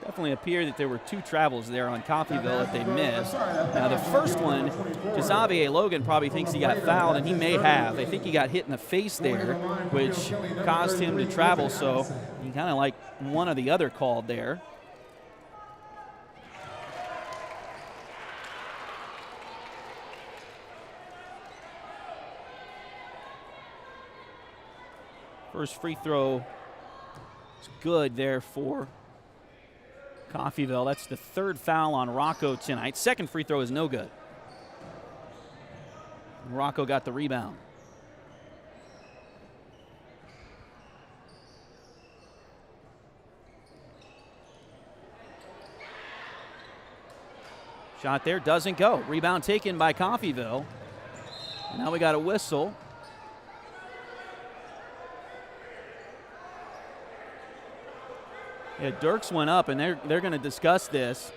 definitely appeared that there were 2 travels there on Coffeyville that they missed. Now the first one, Xavier Logan probably thinks he got fouled, and he may have. I think he got hit in the face there, which caused him to travel, so he kind of like one or the other called there. First free throw is good there for Coffeyville. That's the 3rd foul on Rocco tonight. Second free throw is no good. Rocco got the rebound. Shot there, doesn't go. Rebound taken by Coffeyville. Now we got a whistle. Yeah, Dirks went up, and they're going to discuss this.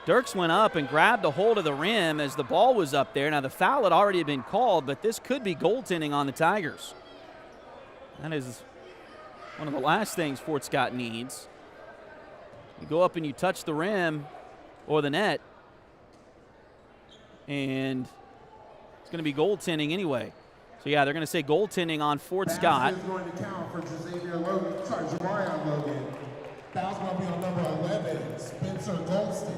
Dirks went up and grabbed a hold of the rim as the ball was up there. Now, the foul had already been called, but this could be goaltending on the Tigers. That is one of the last things Fort Scott needs. You go up and you touch the rim or the net, and it's going to be goaltending anyway. So, yeah, they're going to say goaltending on Fort Scott. Is going to count for Jamarion Logan. Foul's going to be on number 11, Spencer Goldston.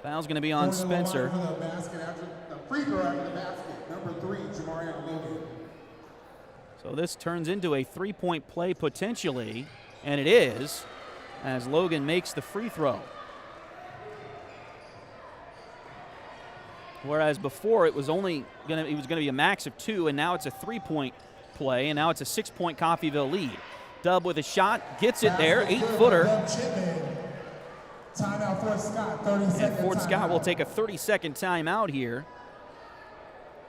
Foul's going to be on Spencer. The free throw after the basket, number 3, Jamarion Logan. So this turns into a 3-point play potentially, and it is, as Logan makes the free throw. Whereas before it was only going to be a max of 2, and now it's a 3-point play, and now it's a 6-point Coffeyville lead. Dub with a shot, gets it there, 8-footer. Timeout Fort Scott, 30-second And Fort Scott will take a 30-second timeout here.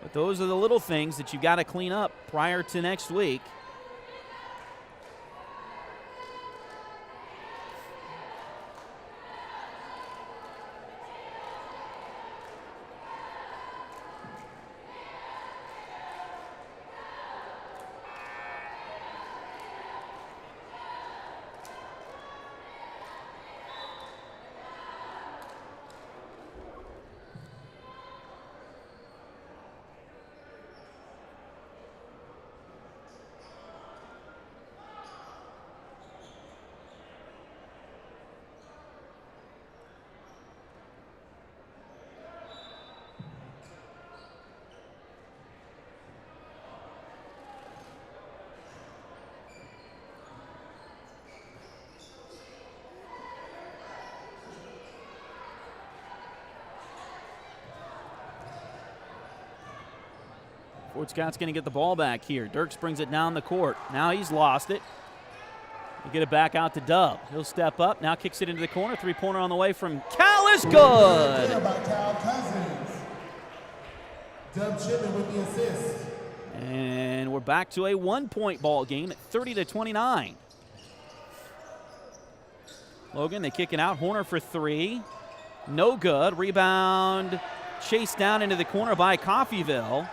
But those are the little things that you got to clean up prior to next week. Fort Scott's going to get the ball back here. Dirks brings it down the court. Now he's lost it. You get it back out to Dub. He'll step up. Now kicks it into the corner. Three-pointer on the way from Cal is good. Dub Chipman with the assist. And we're back to a 1-point ball game at 30-29. Logan, they kick it out. Horner for three. No good. Rebound chased down into the corner by Coffeyville.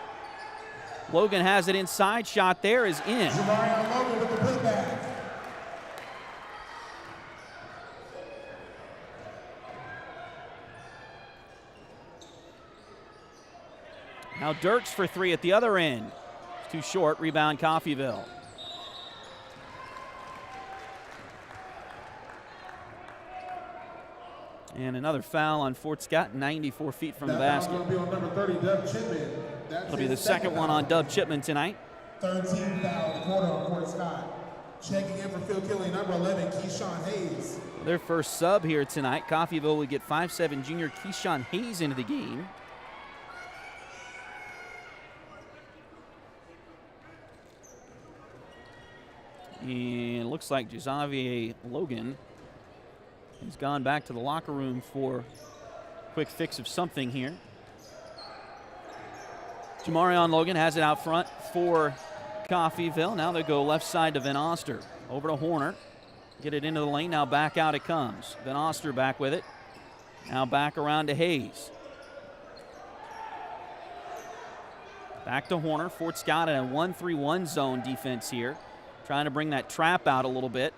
Logan has it inside. Shot there is in. Logan with the putback. Now Dirks for three at the other end. It's too short. Rebound Coffeyville. And another foul on Fort Scott, 94 feet from the basket. That'll be on number 30, Dub Chipman. It'll be the second one on Dub Chipman tonight. 13 foul, the quarter on Fort Scott. Checking in for Phil Kelly, number 11, Keyshawn Hayes. Their first sub here tonight. Coffeyville would get 5'7" junior Keyshawn Hayes into the game. And it looks like Jazavier Logan has gone back to the locker room for a quick fix of something here. Jamarion Logan has it out front for Coffeyville. Now they go left side to Van Oster. Over to Horner. Get it into the lane. Now back out it comes. Van Oster back with it. Now back around to Hayes. Back to Horner. Fort Scott in a 1-3-1 zone defense here. Trying to bring that trap out a little bit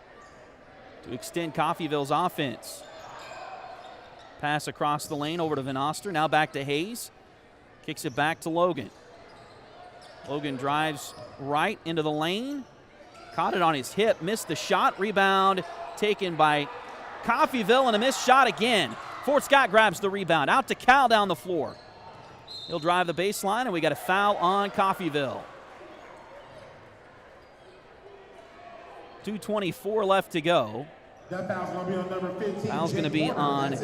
to extend Coffeyville's offense. Pass across the lane over to Van Oster. Now back to Hayes. Kicks it back to Logan. Logan drives right into the lane. Caught it on his hip. Missed the shot. Rebound taken by Coffeyville and a missed shot again. Fort Scott grabs the rebound. Out to Cal down the floor. He'll drive the baseline, and we got a foul on Coffeyville. 2:24 left to go. That foul's going to be on number 15. Foul's going to be on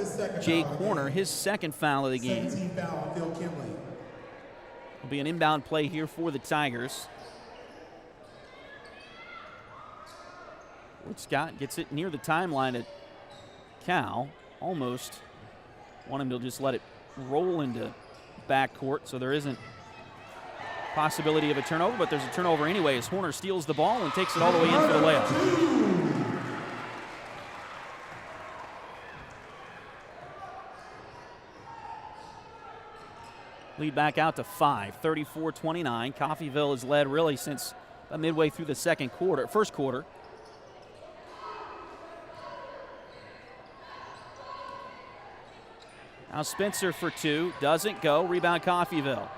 Jake Horner, his second foul of the game. 17 foul on Phil Kimley. It'll be an inbound play here for the Tigers. Fort Scott gets it near the timeline at Cal. Almost want him to just let it roll into backcourt, so there isn't possibility of a turnover, but there's a turnover anyway as Horner steals the ball and takes it all the way in for the layup. Lead back out to 5, 34-29. Coffeyville has led really since midway through the first quarter. Now Spencer for two, doesn't go. Rebound Coffeyville.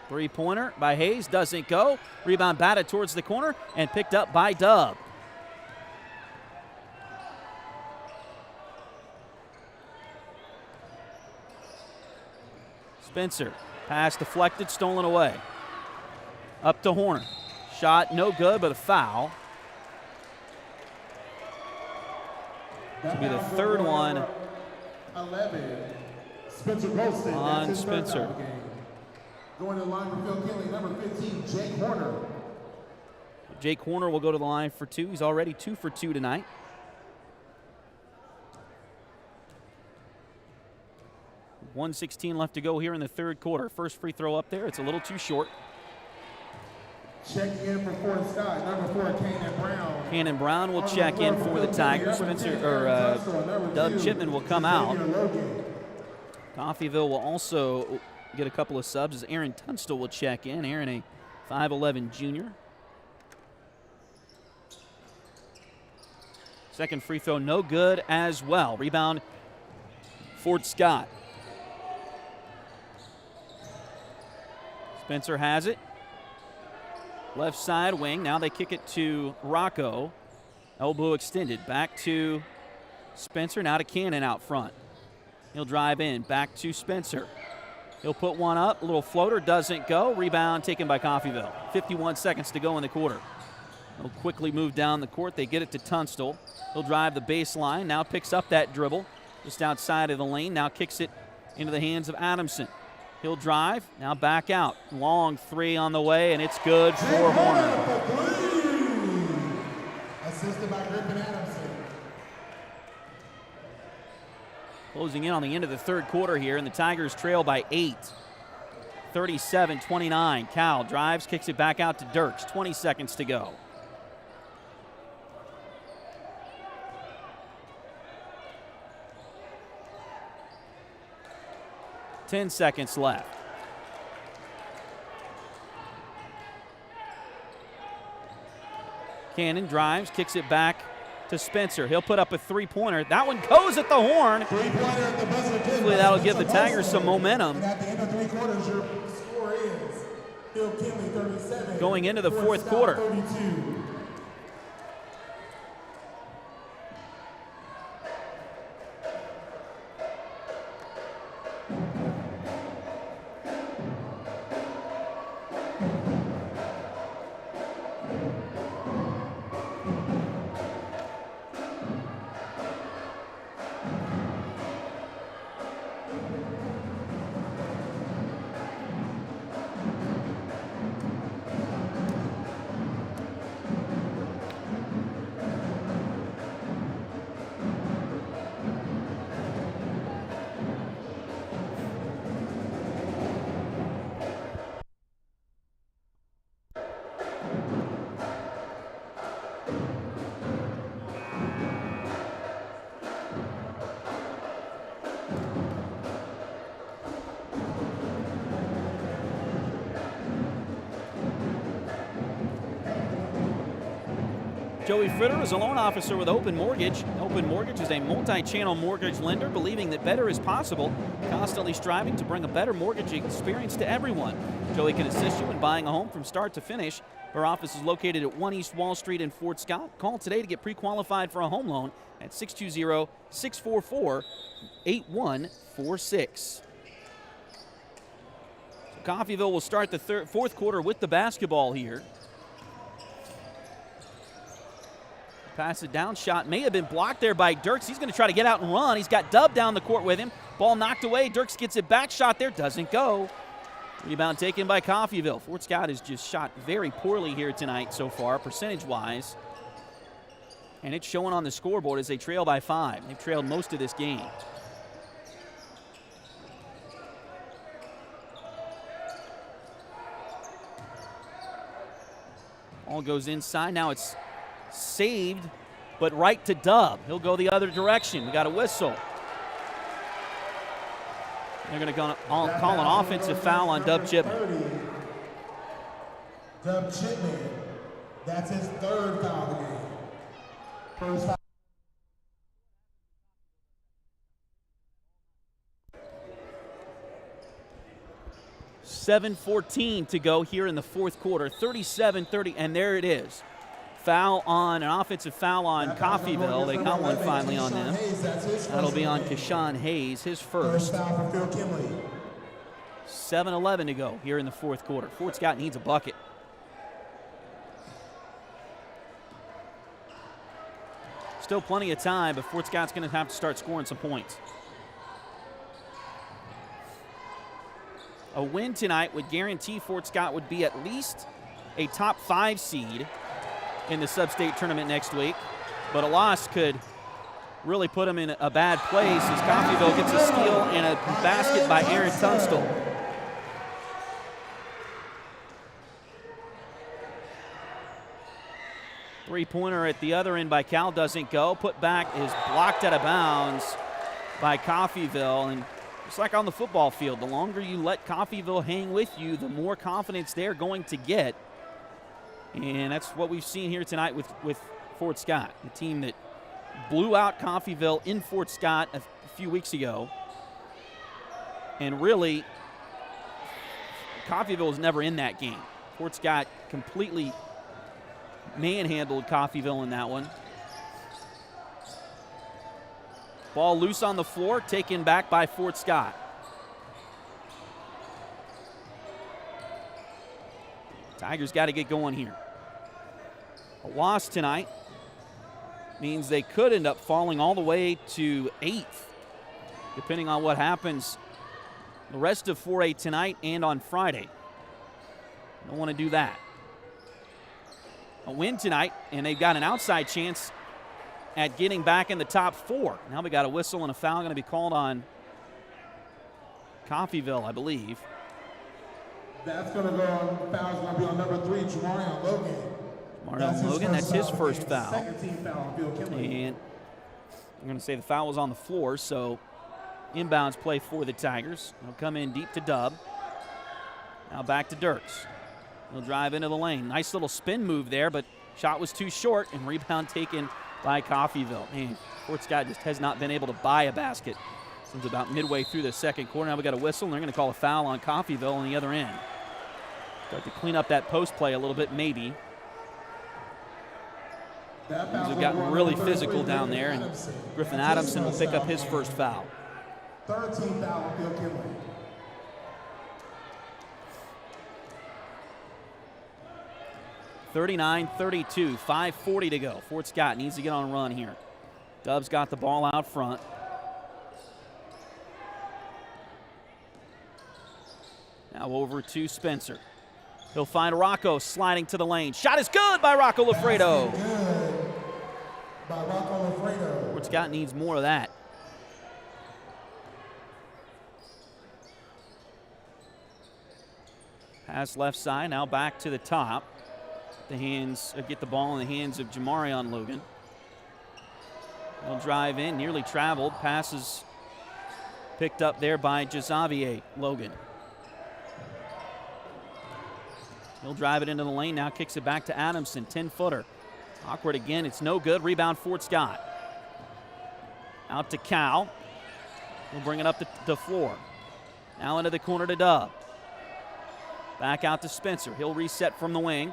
Three-pointer by Hayes, doesn't go. Rebound batted towards the corner and picked up by Dub. Spencer, pass deflected, stolen away. Up to Horner. Shot no good, but a foul. This will be the third one 11, Spencer Golston. on That's his third Spencer. foul of the game. Going to the line for Phil Kinley, number 15, Jake Horner. Jake Horner will go to the line for 2. He's already 2 for 2 tonight. .116 left to go here in the third quarter. First free throw up there. It's a little too short. Checking in for Fort Scott, number 4, Cannon Brown. Cannon Brown will check in for the Tigers. Doug Chipman will come out. Coffeyville will also get a couple of subs as Aaron Tunstall will check in. Aaron, a 5'11 junior. Second free throw, no good as well. Rebound, Fort Scott. Spencer has it. Left side wing. Now they kick it to Rocco. Elbow extended. Back to Spencer. Now to Cannon out front. He'll drive in. Back to Spencer. He'll put one up. A little floater. Doesn't go. Rebound taken by Coffeyville. 51 seconds to go in the quarter. They'll quickly move down the court. They get it to Tunstall. He'll drive the baseline. Now picks up that dribble just outside of the lane. Now kicks it into the hands of Adamson. He'll drive, now back out. Long three on the way, and it's good for Horner. Assisted by Griffin Adamson. Closing in on the end of the third quarter here, and the Tigers trail by 8. 37-29. Cal drives, kicks it back out to Dirks. 20 seconds to go. Ten seconds left. Cannon drives, kicks it back to Spencer. He'll put up a three-pointer. That one goes at the horn. Hopefully that'll give the Tigers some momentum. And at the end of 3 quarters, your score is Phil Kinley 37. Going into the fourth quarter. 32. Joey Fritter is a loan officer with Open Mortgage. Open Mortgage is a multi-channel mortgage lender believing that better is possible, constantly striving to bring a better mortgage experience to everyone. Joey can assist you in buying a home from start to finish. Her office is located at 1 East Wall Street in Fort Scott. Call today to get pre-qualified for a home loan at 620-644-8146. So Coffeyville will start the fourth quarter with the basketball here. Pass it down. Shot may have been blocked there by Dirks. He's going to try to get out and run. He's got Dub down the court with him. Ball knocked away. Dirks gets it back. Shot there. Doesn't go. Rebound taken by Coffeyville. Fort Scott has just shot very poorly here tonight so far, percentage-wise. And it's showing on the scoreboard as they trail by 5. They've trailed most of this game. Ball goes inside. Now it's saved, but right to Dub. He'll go the other direction. We got a whistle. They're going to call an offensive foul on Dub Chipman. Dub Chipman, that's his third foul of the game. First foul. .7:14 to go here in the fourth quarter. 37-30, and there it is. Foul on, an offensive foul on Coffeyville. They got one finally on them. That'll be on Keshawn Hayes, his first. 7:11 to go here in the fourth quarter. Fort Scott needs a bucket. Still plenty of time, but Fort Scott's going to have to start scoring some points. A win tonight would guarantee Fort Scott would be at least a top 5 seed in the sub-state tournament next week, but a loss could really put them in a bad place as Coffeyville gets a steal and a basket by Aaron Tunstall. Three-pointer at the other end by Cal doesn't go. Put back is blocked out of bounds by Coffeyville. And just like on the football field, the longer you let Coffeyville hang with you, the more confidence they're going to get. And that's what we've seen here tonight with Fort Scott, the team that blew out Coffeyville in Fort Scott a few weeks ago. And really, Coffeyville was never in that game. Fort Scott completely manhandled Coffeyville in that one. Ball loose on the floor, taken back by Fort Scott. Tigers got to get going here. A loss tonight means they could end up falling all the way to 8th, depending on what happens the rest of 4A tonight and on Friday. Don't want to do that. A win tonight, and they've got an outside chance at getting back in the top 4. Now we got a whistle and a foul going to be called on Coffeyville, I believe. That's going to go on. Foul's going to be on number 3, Jamarion Logan. Jamarion Logan, that's his first foul. Second team foul on Bill Kinley. And I'm going to say the foul was on the floor, so inbounds play for the Tigers. They'll come in deep to Dub. Now back to Dirks. He'll drive into the lane. Nice little spin move there, but shot was too short, and rebound taken by Coffeyville. Man, Fort Scott just has not been able to buy a basket since about midway through the second quarter. Now we got a whistle, and they're going to call a foul on Coffeyville on the other end. Start to clean up that post play a little bit, maybe. Things have gotten really physical down there, and Griffin Adamson will pick up his first foul. Third team foul on Bill Kinley. 39-32, 5:40 to go. Fort Scott needs to get on a run here. Dub's got the ball out front. Now over to Spencer. He'll find Rocco sliding to the lane. Shot is good by Rocco Lafredo. Good by Rocco Lafredo. Fort Scott needs more of that. Pass left side, now back to the top. Get the ball in the hands of Jamarion Logan. He'll drive in, nearly traveled. Passes picked up there by Jazavier Logan. He'll drive it into the lane, now kicks it back to Adamson, 10-footer. Awkward again, it's no good. Rebound Fort Scott. Out to Cal. He'll bring it up the floor. Now into the corner to Dub. Back out to Spencer. He'll reset from the wing.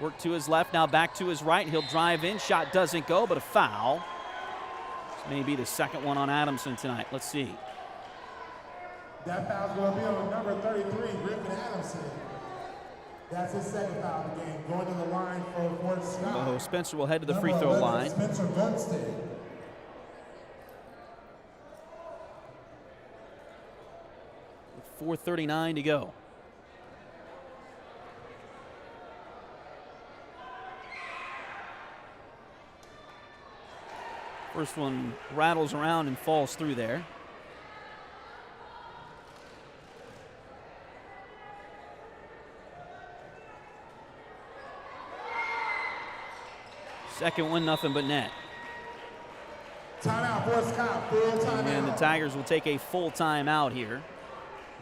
Work to his left, now back to his right. He'll drive in. Shot doesn't go, but a foul. This may be the second one on Adamson tonight. Let's see. That foul's going to be on number 33, Griffin Adamson. That's his second foul of the game. Going to the line for Fort Scott. Oh, Spencer will head to the free throw line. Spencer Gunstead. With 4:39 to go. First one rattles around and falls through there. Second one, nothing but net. Timeout, Fort Scott, full timeout. And the Tigers will take a full timeout here.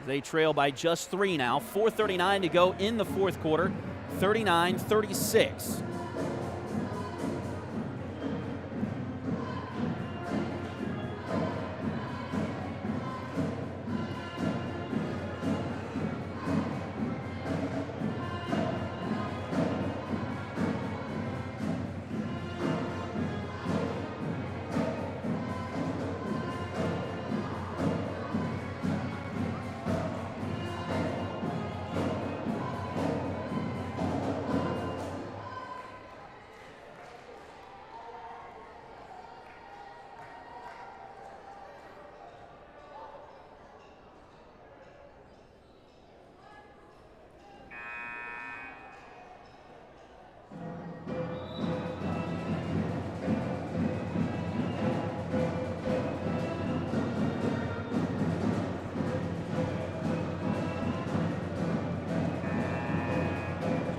They trail by just 3 now. 4:39 to go in the fourth quarter, 39-36.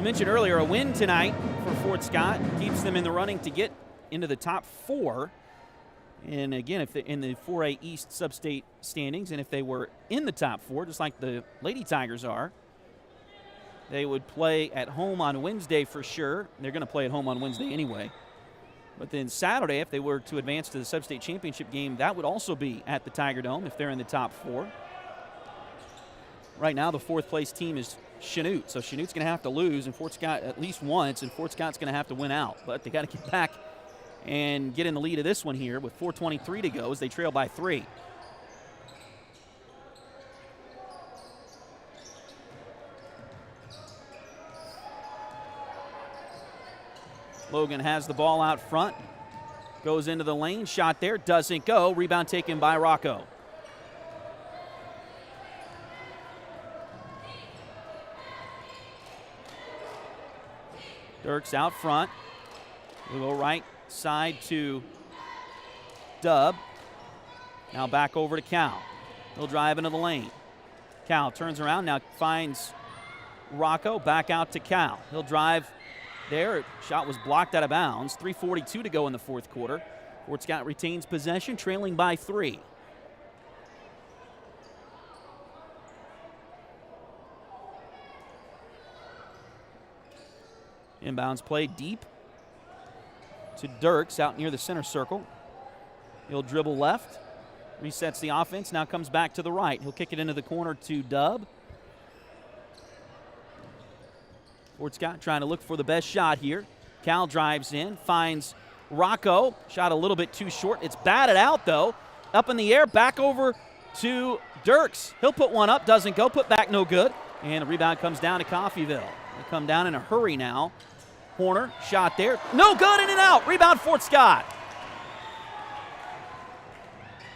mentioned earlier, a win tonight for Fort Scott keeps them in the running to get into the top 4. And again, if they're in the 4A East Sub-State standings, and if they were in the top 4, just like the Lady Tigers are, they would play at home on Wednesday for sure. They're going to play at home on Wednesday anyway. But then Saturday, if they were to advance to the Sub-State Championship game, that would also be at the Tiger Dome if they're in the top 4. Right now, the 4th place team is Chanute. So Chanute's going to have to lose, and Fort Scott at least once, and Fort Scott's going to have to win out. But they got to get back and get in the lead of this one here with 4:23 to go as they trail by 3. Logan has the ball out front, goes into the lane, shot there, doesn't go. Rebound taken by Rocco. Dirks out front. We'll go right side to Dub. Now back over to Cal. He'll drive into the lane. Cal turns around, now finds Rocco. Back out to Cal. He'll drive there. Shot was blocked out of bounds. 3:42 to go in the 4th quarter. Fort Scott retains possession, trailing by 3. Inbounds play deep to Dirks out near the center circle. He'll dribble left, resets the offense, now comes back to the right. He'll kick it into the corner to Dub. Fort Scott trying to look for the best shot here. Cal drives in, finds Rocco. Shot a little bit too short. It's batted out, though. Up in the air, back over to Dirks. He'll put one up, doesn't go. Put back, no good. And the rebound comes down to Coffeyville. They come down in a hurry now. Horner, shot there. No good, in and out. Rebound, Fort Scott.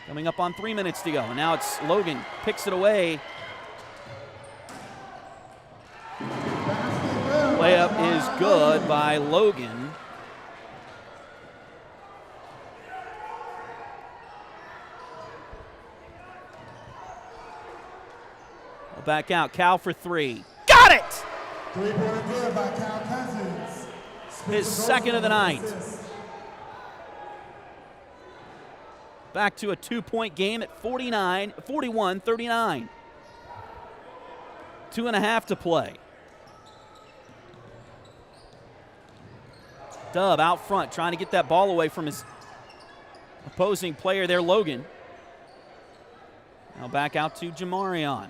Coming up on 3 minutes to go. And now it's Logan. Picks it away. Layup is good by Logan. Back out. Cal for 3. Got it! Three-pointer good by Cal Cousins. His second of the night. Back to a 2-point game at 41-39. 2.5 to play. Dub out front trying to get that ball away from his opposing player there, Logan. Now back out to Jamarion.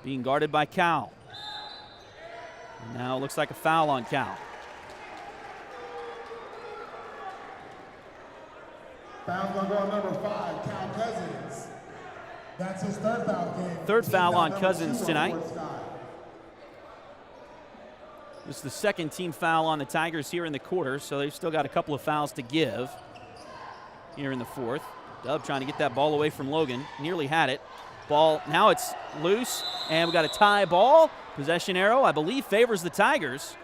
Being guarded by Cal. And now it looks like a foul on Cal. Foul going to go on number 5, Cal Cousins. That's his third foul game. Third foul on Cousins tonight. This is the second team foul on the Tigers here in the quarter, so they've still got a couple of fouls to give here in the 4th. Dub trying to get that ball away from Logan. Nearly had it. Ball, now it's loose, and we got a tie ball. Possession arrow, I believe, favors the Tigers.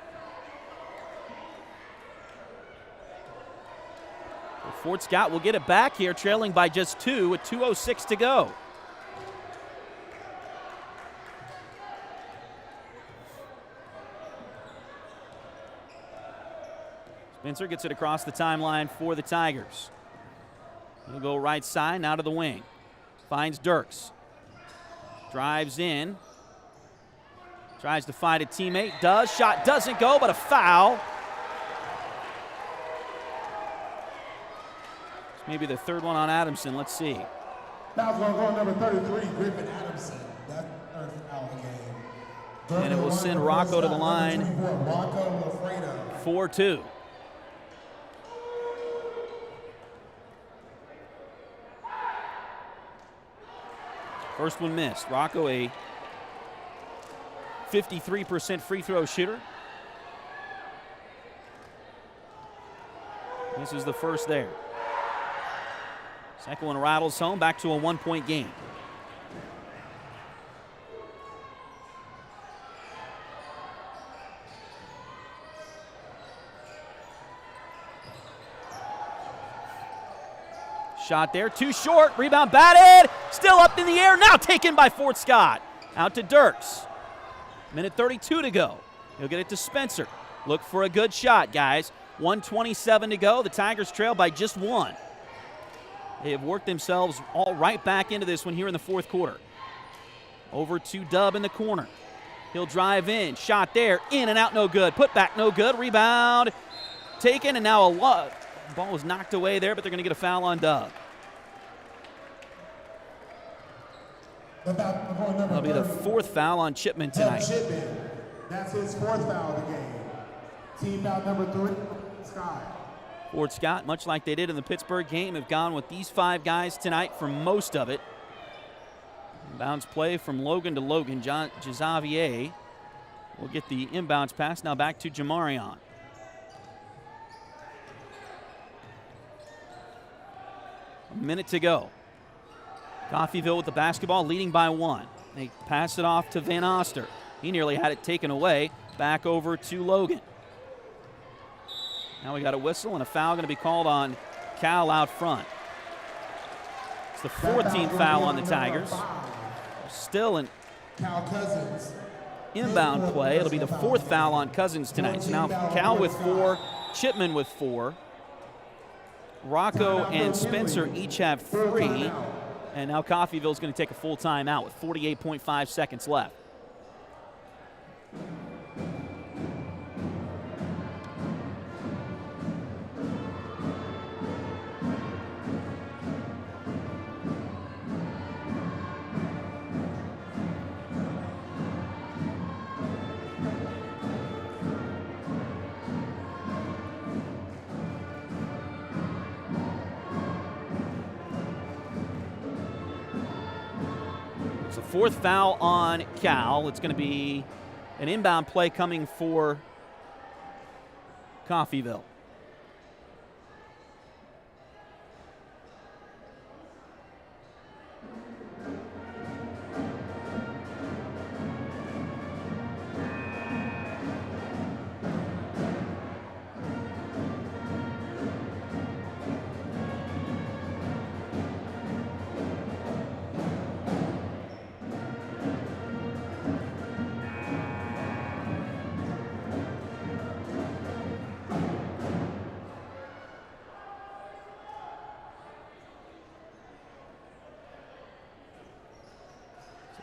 Well, Fort Scott will get it back here, trailing by just 2 with 2:06 to go. Spencer gets it across the timeline for the Tigers. He'll go right side, now to the wing. Finds Dirks. Drives in. Tries to find a teammate. Does. Shot doesn't go, but a foul. It's maybe the third one on Adamson. Let's see. Foul's going to go on number 33, Griffin Adamson. That third foul of the game. And it will send Rocco to the line. 4-2. First one missed. Rocco, a 53% free throw shooter. This is the first there. Second one rattles home, back to a 1-point game. Shot there, too short, rebound batted, still up in the air, now taken by Fort Scott. Out to Dirks. Minute 32 to go. He'll get it to Spencer. Look for a good shot, guys. 1:27 to go. The Tigers trail by just one. They have worked themselves all right back into this one here in the fourth quarter. Over to Dub in the corner. He'll drive in. Shot there. In and out, no good. Put back, no good. Rebound taken, and now the ball was knocked away there, but they're going to get a foul on Dub. That'll be the fourth foul on Chipman tonight. That's his fourth foul of the game. Team foul number 3, Scott. Fort Scott, much like they did in the Pittsburgh game, have gone with these 5 guys tonight for most of it. Inbounds play from Logan to Logan. Jazavier will get the inbounds pass. Now back to Jamarion. A minute to go. Coffeyville with the basketball, leading by 1. They pass it off to Van Oster. He nearly had it taken away. Back over to Logan. Now we got a whistle and a foul going to be called on Cal out front. It's the 14th foul on the Tigers. Still an inbound play. It'll be the 4th foul on Cousins tonight. So now Cal with 4, Chipman with 4. Rocco and Spencer each have 3. And now Coffeyville's going to take a full timeout with 48.5 seconds left. It's the 4th foul on Cal. It's going to be an inbound play coming for Coffeyville.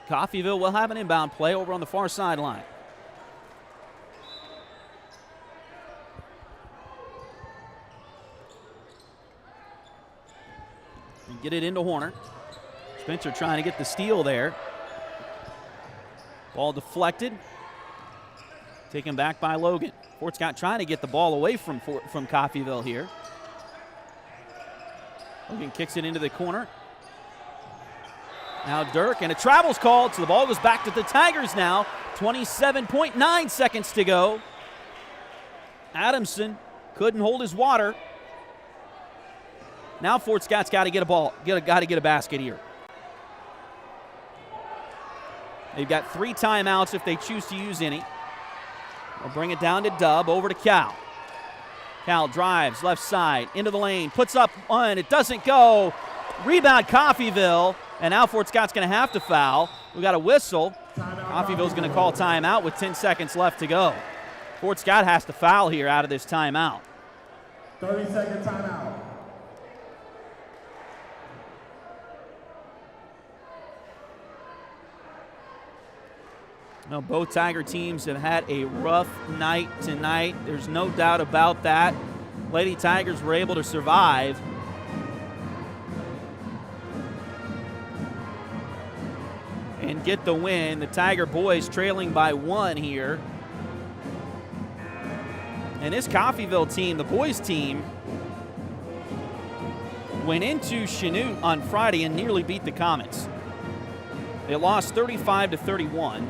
Coffeyville will have an inbound play over on the far sideline. And get it into Horner. Spencer trying to get the steal there. Ball deflected. Taken back by Logan. Fort Scott trying to get the ball away from Coffeyville here. Logan kicks it into the corner. Now Dirk, and a travel's called, so the ball goes back to the Tigers now. 27.9 seconds to go. Adamson couldn't hold his water. Now Fort Scott's got to get a ball, got to get a basket here. They've got 3 timeouts if they choose to use any. They'll bring it down to Dub, over to Cal. Cal drives left side into the lane, puts up one, it doesn't go. Rebound Coffeyville. And now Fort Scott's going to have to foul. We got a whistle. Coffeyville's going to call timeout with 10 seconds left to go. Fort Scott has to foul here out of this timeout. 30-second timeout. Now, both Tiger teams have had a rough night tonight. There's no doubt about that. Lady Tigers were able to survive. And get the win. The Tiger boys trailing by 1 here. And this Coffeyville team, the boys team, went into Chanute on Friday and nearly beat the Comets. They lost 35-31.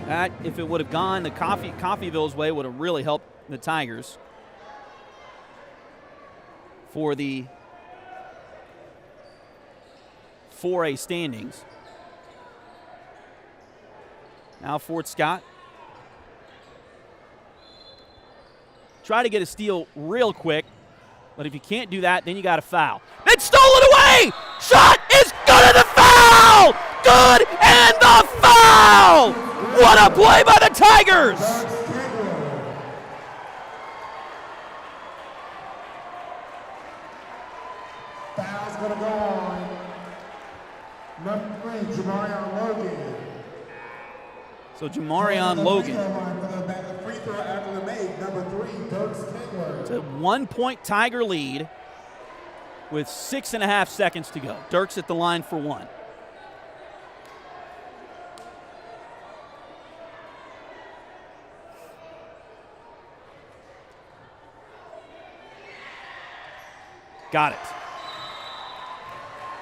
That, if it would have gone the Coffeyville's way, would have really helped the Tigers for the 4A standings. Now Fort Scott. Try to get a steal real quick, but if you can't do that, then you got to foul. It's stolen away! Shot is good, and the foul! Good, and the A foul! What a play by the Tigers! Foul's going to go on. Number 3, Jamarion Logan. So Jamarion Logan. The free throw after the make, number 3, Dirks Kingler. It's a 1-point Tiger lead with 6.5 seconds to go. Dirks at the line for one. Got it.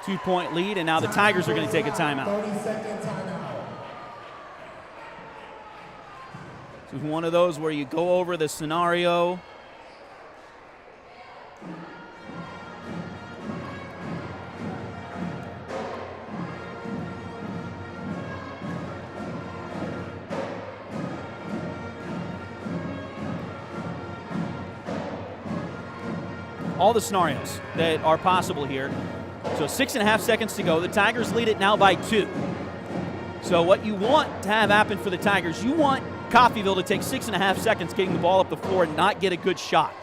2-point lead, and now the Tigers are going to take a timeout. 30-second timeout. This is one of those where you go over the scenario. All the scenarios that are possible here. So 6.5 seconds to go. The Tigers lead it now by 2. So what you want to have happen for the Tigers, you want Coffeyville to take 6.5 seconds getting the ball up the floor and not get a good shot.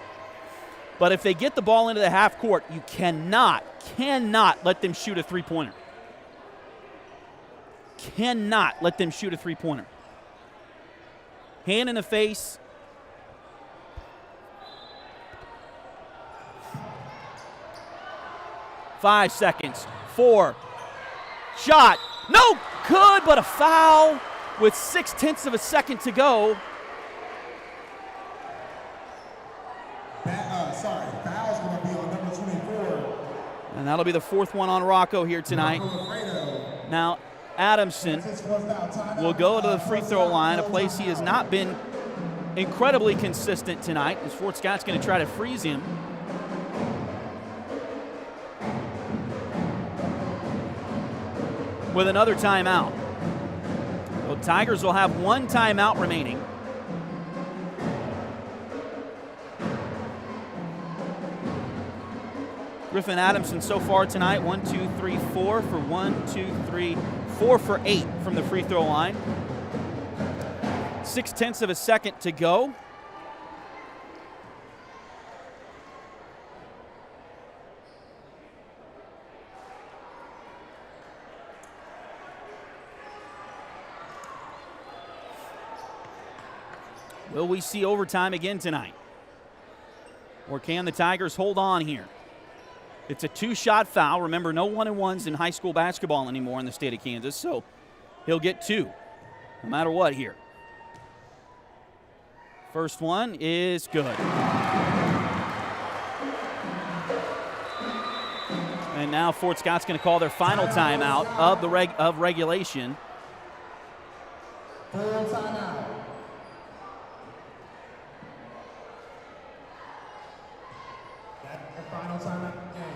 But if they get the ball into the half court, you cannot let them shoot a three-pointer. Cannot let them shoot a three-pointer. Hand in the face. Five seconds. 4. Shot. No good, but a foul with 0.6 of a second to go. Foul's going to be on number 24. And that'll be the 4th one on Rocco here tonight. Now, Adamson will go to the free throw line, a place he has not been incredibly consistent tonight, as Fort Scott's going to try to freeze him. With another timeout. So Tigers will have one timeout remaining. Griffin Adamson so far tonight, 1, 2, 3, 4 for 1, 2, 3, 4 for 8 from the free throw line. 0.6 of a second to go. Will we see overtime again tonight? Or can the Tigers hold on here? It's a 2-shot foul. Remember, no 1-and-1s in high school basketball anymore in the state of Kansas, so he'll get 2, no matter what here. First one is good. And now Fort Scott's going to call their final timeout of regulation. Full timeout. That's the final timeout of the game.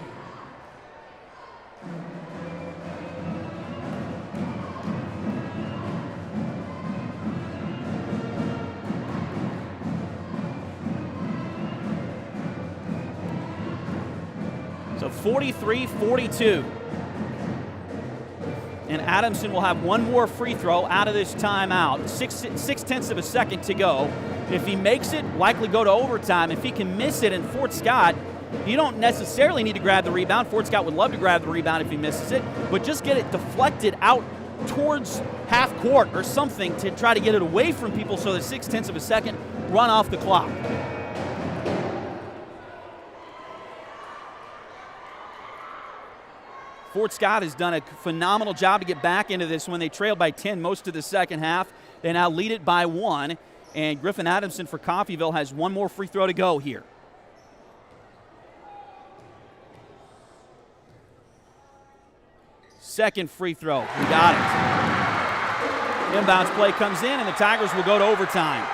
So 43-42. And Adamson will have one more free throw out of this timeout. 0.6 of a second to go. If he makes it, likely go to overtime. If he can miss it, and Fort Scott, you don't necessarily need to grab the rebound. Fort Scott would love to grab the rebound if he misses it, but just get it deflected out towards half court or something to try to get it away from people so that 0.6 of a second run off the clock. Fort Scott has done a phenomenal job to get back into this when they trailed by 10 most of the second half. They now lead it by 1, and Griffin Adamson for Coffeyville has one more free throw to go here. Second free throw, we got it. Inbounds play comes in, and the Tigers will go to overtime.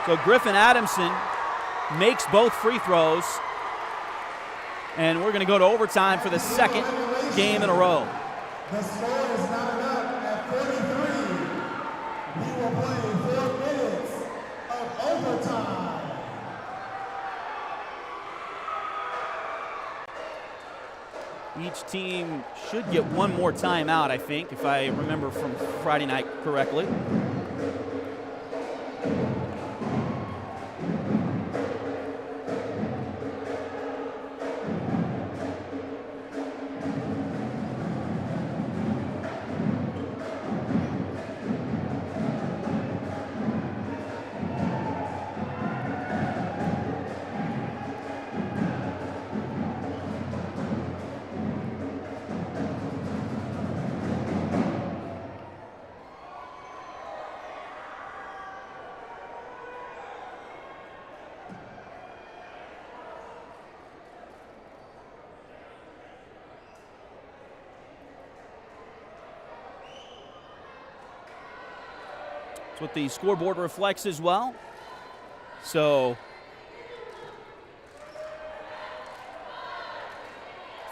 So Griffin Adamson makes both free throws. And we're going to go to overtime for the second game in a row. The score is not enough at 43. We will play 4 minutes of overtime. Each team should get one more timeout, I think, if I remember from Friday night correctly. That's what the scoreboard reflects as well. So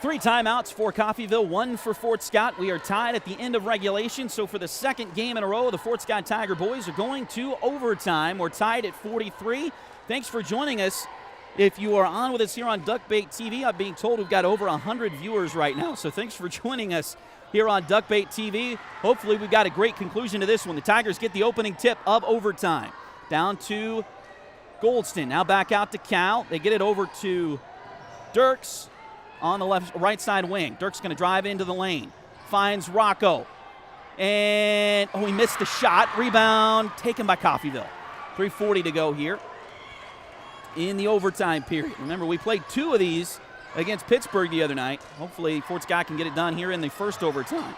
3 timeouts for Coffeyville, 1 for Fort Scott. We are tied at the end of regulation, so for the second game in a row, the Fort Scott Tiger boys are going to overtime. We're tied at 43. Thanks for joining us. If you are on with us here on Duckbait TV, I'm being told we've got over 100 viewers right now, so thanks for joining us here on Duckbait TV. Hopefully we've got a great conclusion to this one. The Tigers get the opening tip of overtime. Down to Goldston. Now back out to Cal. They get it over to Dirks on the right side wing. Dirks going to drive into the lane. Finds Rocco. And, he missed the shot. Rebound taken by Coffeyville. 3:40 to go here in the overtime period. Remember, we played 2 of these against Pittsburgh the other night. Hopefully Fort Scott can get it done here in the first overtime.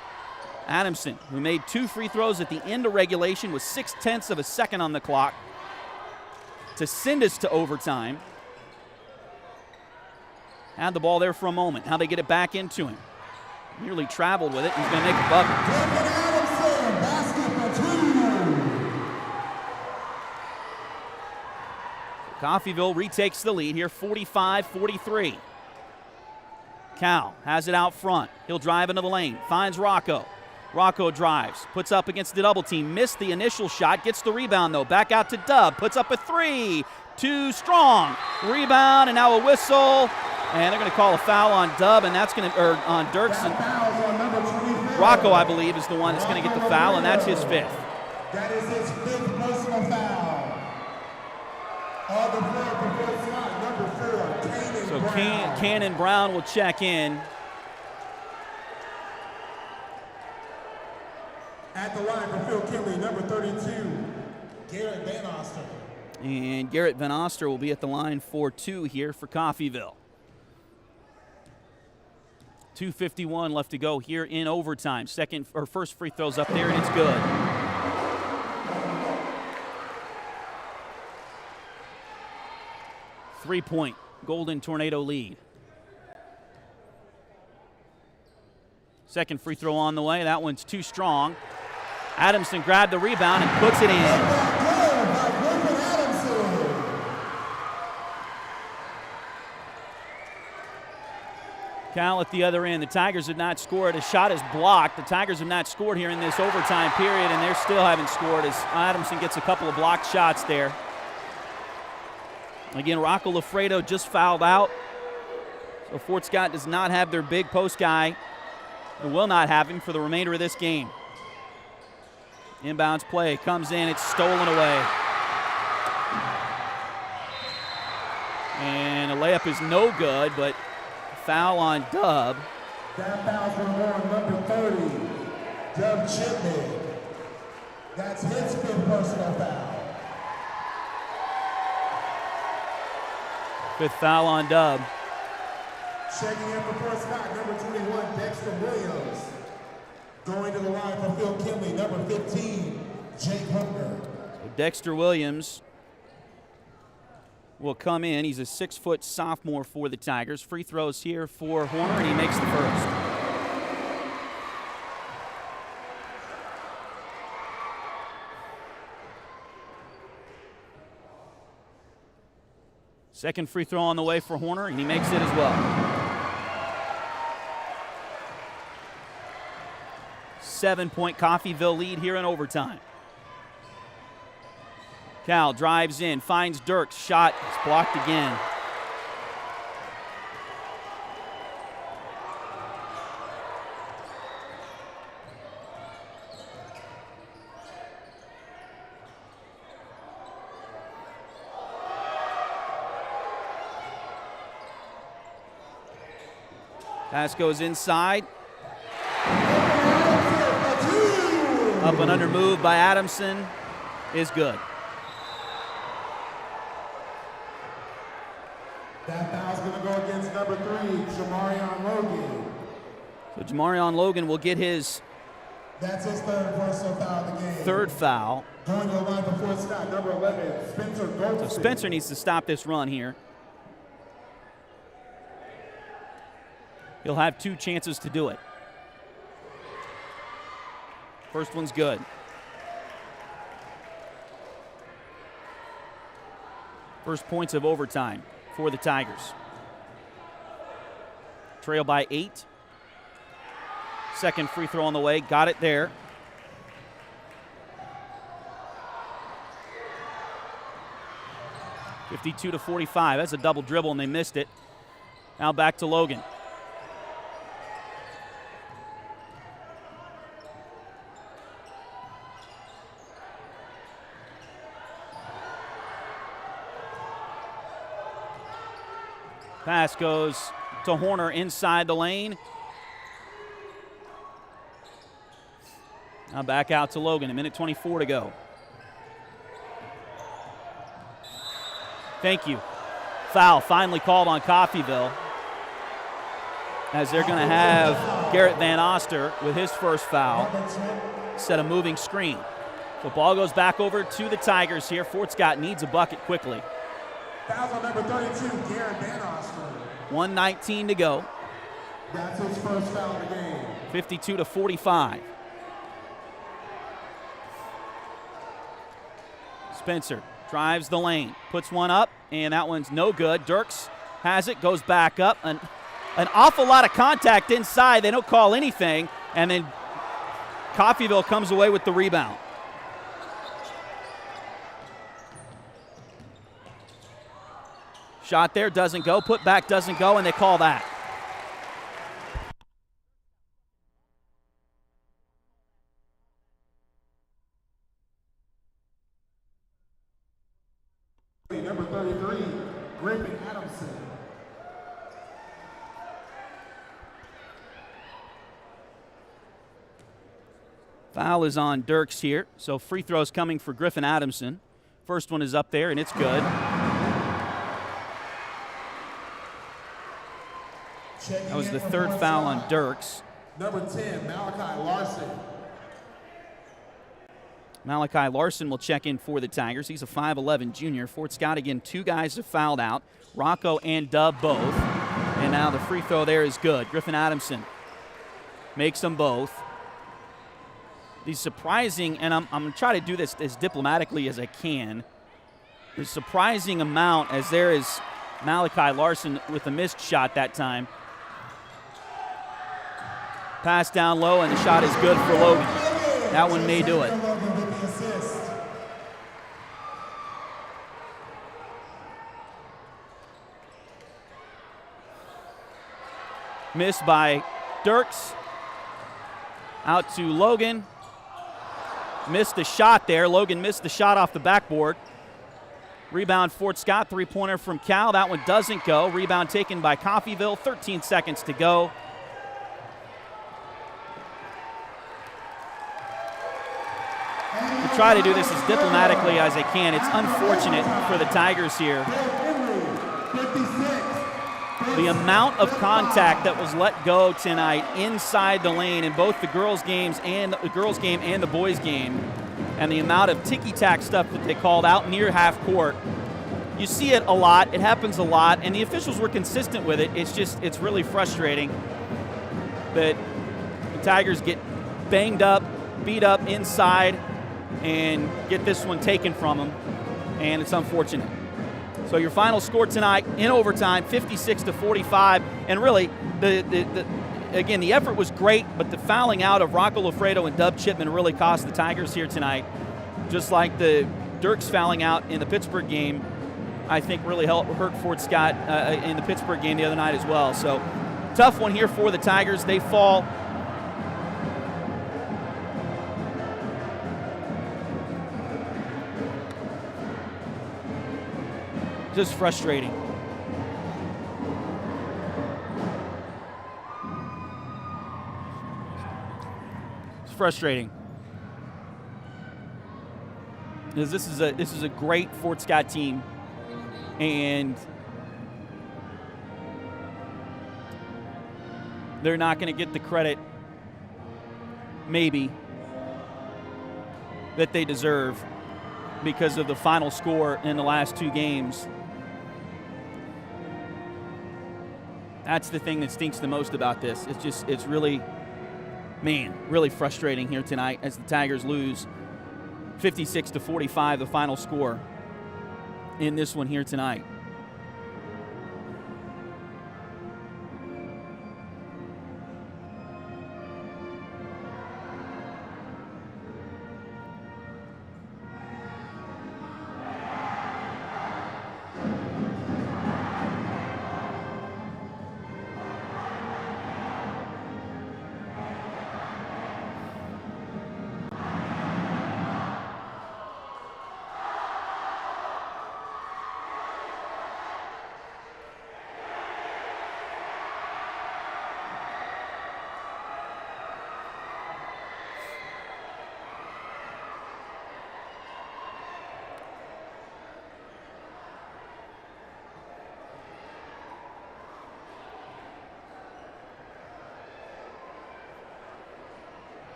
Adamson, who made 2 free throws at the end of regulation with 0.6 of a second on the clock to send us to overtime. Had the ball there for a moment. Now they get it back into him. Nearly traveled with it. He's going to make a bucket. Adamson, basket for 2. Coffeyville retakes the lead here, 45-43. Cal has it out front. He'll drive into the lane. Finds Rocco. Rocco drives. Puts up against the double team. Missed the initial shot. Gets the rebound, though. Back out to Dub. Puts up a 3. Too strong. Rebound, and now a whistle. And they're going to call a foul on Dub, and that's going to, or on Dirks. Rocco, I believe, is the one that's going to get the foul, and that's his 5th. That is his 5th personal foul. On the floor for Fort Scott, number 4, Cannon So Brown. Cannon Brown will check in. At the line for Phil Kinley, number 32, Garrett Van Oster. And Garrett Van Oster will be at the line for 2 here for Coffeyville. 2:51 left to go here in overtime. First free throw's up there, and it's good. Three-point Golden Tornado lead. Second free throw on the way. That one's too strong. Adamson grabbed the rebound and puts it in. Cal at the other end. The Tigers have not scored. A shot is blocked. The Tigers have not scored here in this overtime period, and they still haven't scored as Adamson gets a couple of blocked shots there. Again, Rocco Lafredo just fouled out. So Fort Scott does not have their big post guy, and will not have him for the remainder of this game. Inbounds play comes in. It's stolen away. And a layup is no good, but foul on Dub. That foul's going to go on number 30, Dub Chipman. That's his 5th personal foul. 5th foul on Dub. Checking in for Fort Scott, number 21, Dexter Williams. Going to the line for Phil Kinley, number 15, Jake Hooker. So Dexter Williams will come in. He's a 6-foot sophomore for the Tigers. Free throws here for Horner, and he makes the first. Second free throw on the way for Horner, and he makes it as well. 7-point Coffeyville lead here in overtime. Cal drives in, finds Dirks, shot is blocked again. Pass goes inside. Up and under move by Adamson is good. That foul's going to go against number 3, Jamarion Logan. So Jamarion Logan will get his That's his third personal foul of the game. third foul. Going to the line before Scott, number 11, Spencer Goldstein. So Spencer needs to stop this run here. He'll have 2 chances to do it. First one's good. First points of overtime for the Tigers. Trail by 8. Second free throw on the way. Got it there. (52-45). That's a double dribble, and they missed it. Now back to Logan. Pass goes to Horner inside the lane. Now back out to Logan, 1:24 to go. Thank you. Foul finally called on Coffeyville, as they're going to have Garrett Van Oster with his first foul, set a moving screen. So ball goes back over to the Tigers here. Fort Scott needs a bucket quickly. Foul on number 32, Garrett Van Oster. 1:19 to go. That's his first foul of the game. 52-45. Spencer drives the lane, puts one up, and that one's no good. Dirks has it, goes back up. An awful lot of contact inside. They don't call anything, and then Coffeyville comes away with the rebound. Shot there, doesn't go. Put back, doesn't go, and they call that. Number 33, Griffin Adamson. Foul is on Dirks here, so free throws coming for Griffin Adamson. First one is up there, and it's good. That was the third foul on Dirks. Number 10, Malachi Larson. Malachi Larson will check in for the Tigers. He's a 5'11 junior. Fort Scott, again, 2 guys have fouled out. Rocco and Dub both. And now the free throw there is good. Griffin Adamson makes them both. The surprising, and I'm going to try to do this as diplomatically as I can, the surprising amount, as there is Malachi Larson with a missed shot that time. Pass down low, and the shot is good for Logan. That one may do it. Missed by Dirks. Out to Logan. Missed the shot there. Logan missed the shot off the backboard. Rebound Fort Scott, 3-pointer from Cal. That one doesn't go. Rebound taken by Coffeyville. 13 seconds to go. To try to do this as diplomatically as I can. It's unfortunate for the Tigers here. The amount of contact that was let go tonight inside the lane in both the girls' games and the boys' game, and the amount of ticky-tack stuff that they called out near half court. You see it a lot. It happens a lot, and the officials were consistent with it. It's really frustrating that the Tigers get banged up, beat up inside, and get this one taken from them, and it's unfortunate. So your final score tonight in overtime, 56-45, and really, again, the effort was great, but the fouling out of Rocco Lofredo and Dub Chipman really cost the Tigers here tonight, just like the Dirks fouling out in the Pittsburgh game, I think really hurt Fort Scott in the Pittsburgh game the other night as well. So tough one here for the Tigers. They fall. Just frustrating. frustrating. Because this is a great Fort Scott team, and they're not going to get the credit, maybe, that they deserve because of the final score in the last 2 games. That's the thing that stinks the most about this. It's really, really frustrating here tonight as the Tigers lose 56-45, the final score in this one here tonight.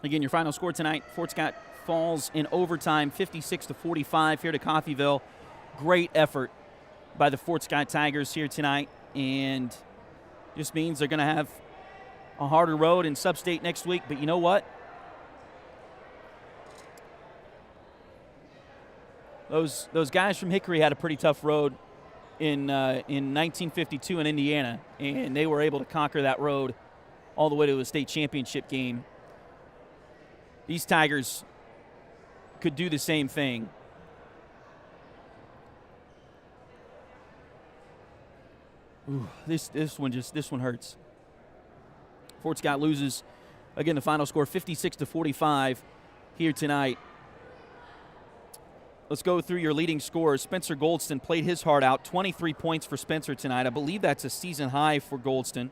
Again, your final score tonight, Fort Scott falls in overtime 56-45 here to Coffeyville. Great effort by the Fort Scott Tigers here tonight, and just means they're going to have a harder road in Sub-State next week. But you know what? Those guys from Hickory had a pretty tough road in 1952 in Indiana, and they were able to conquer that road all the way to a state championship game. These Tigers could do the same thing. Ooh, this one hurts. Fort Scott loses again. The final score 56-45 here tonight. Let's go through your leading scorers. Spencer Goldston played his heart out. 23 points for Spencer tonight. I believe that's a season high for Goldston.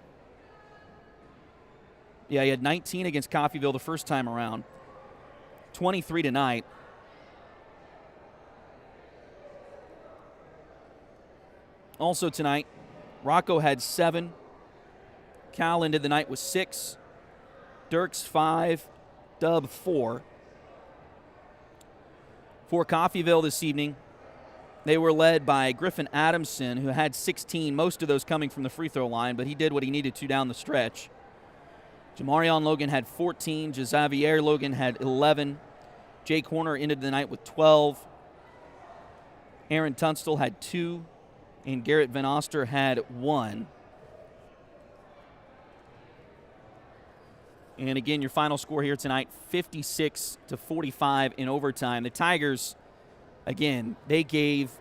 Yeah, he had 19 against Coffeyville the first time around. 23 tonight. Also tonight, Rocco had 7. Cal ended the night with 6. Dirks 5. Dub 4. For Coffeyville this evening, they were led by Griffin Adamson, who had 16, most of those coming from the free throw line, but he did what he needed to down the stretch. Jamarion Logan had 14. Jazavier Logan had 11. Jake Horner ended the night with 12. Aaron Tunstall had 2. And Garrett Van Oster had 1. And again, your final score here tonight, 56-45 in overtime. The Tigers, again, they gave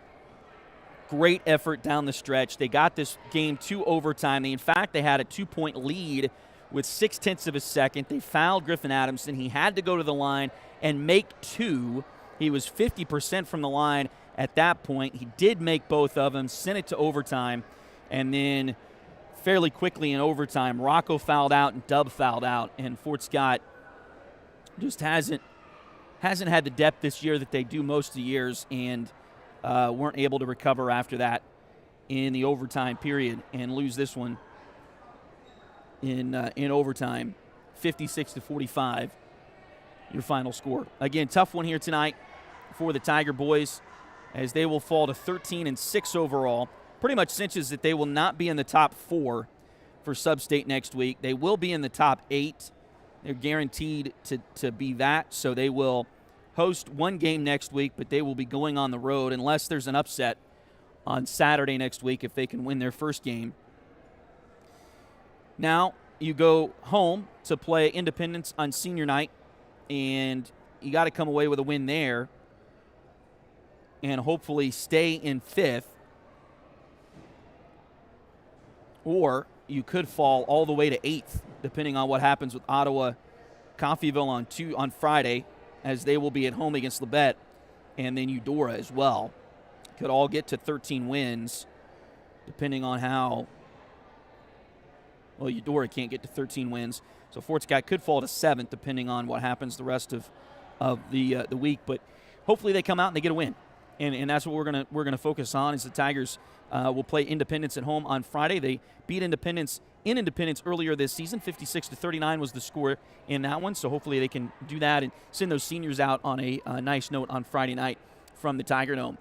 great effort down the stretch. They got this game to overtime. In fact, they had a 2-point lead with 0.6 of a second. They fouled Griffin Adamson. He had to go to the line and make 2. He was 50% from the line at that point. He did make both of them, sent it to overtime, and then fairly quickly in overtime, Rocco fouled out and Dub fouled out, and Fort Scott just hasn't had the depth this year that they do most of the years, and weren't able to recover after that in the overtime period and lose this one in overtime, 56-45, your final score. Again, tough one here tonight for the Tiger boys, as they will fall to 13-6 overall. pretty much cinches that they will not be in the top 4 for Sub-State next week. They will be in the top 8. They're guaranteed to be that, so they will host one game next week, but they will be going on the road unless there's an upset on Saturday next week if they can win their first game. Now you go home to play Independence on senior night, and you got to come away with a win there and hopefully stay in 5th. Or you could fall all the way to 8th, depending on what happens with Ottawa Coffeyville on Friday, as they will be at home against Labette, and then Eudora as well. Could all get to 13 wins, depending on how. Well, Eudora can't get to 13 wins, so Fort Scott could fall to 7th, depending on what happens the rest of the week. But hopefully they come out and they get a win, and that's what we're gonna focus on. Is the Tigers will play Independence at home on Friday. They beat Independence in Independence earlier this season. 56-39 was the score in that one. So hopefully they can do that and send those seniors out on a nice note on Friday night from the Tiger Dome.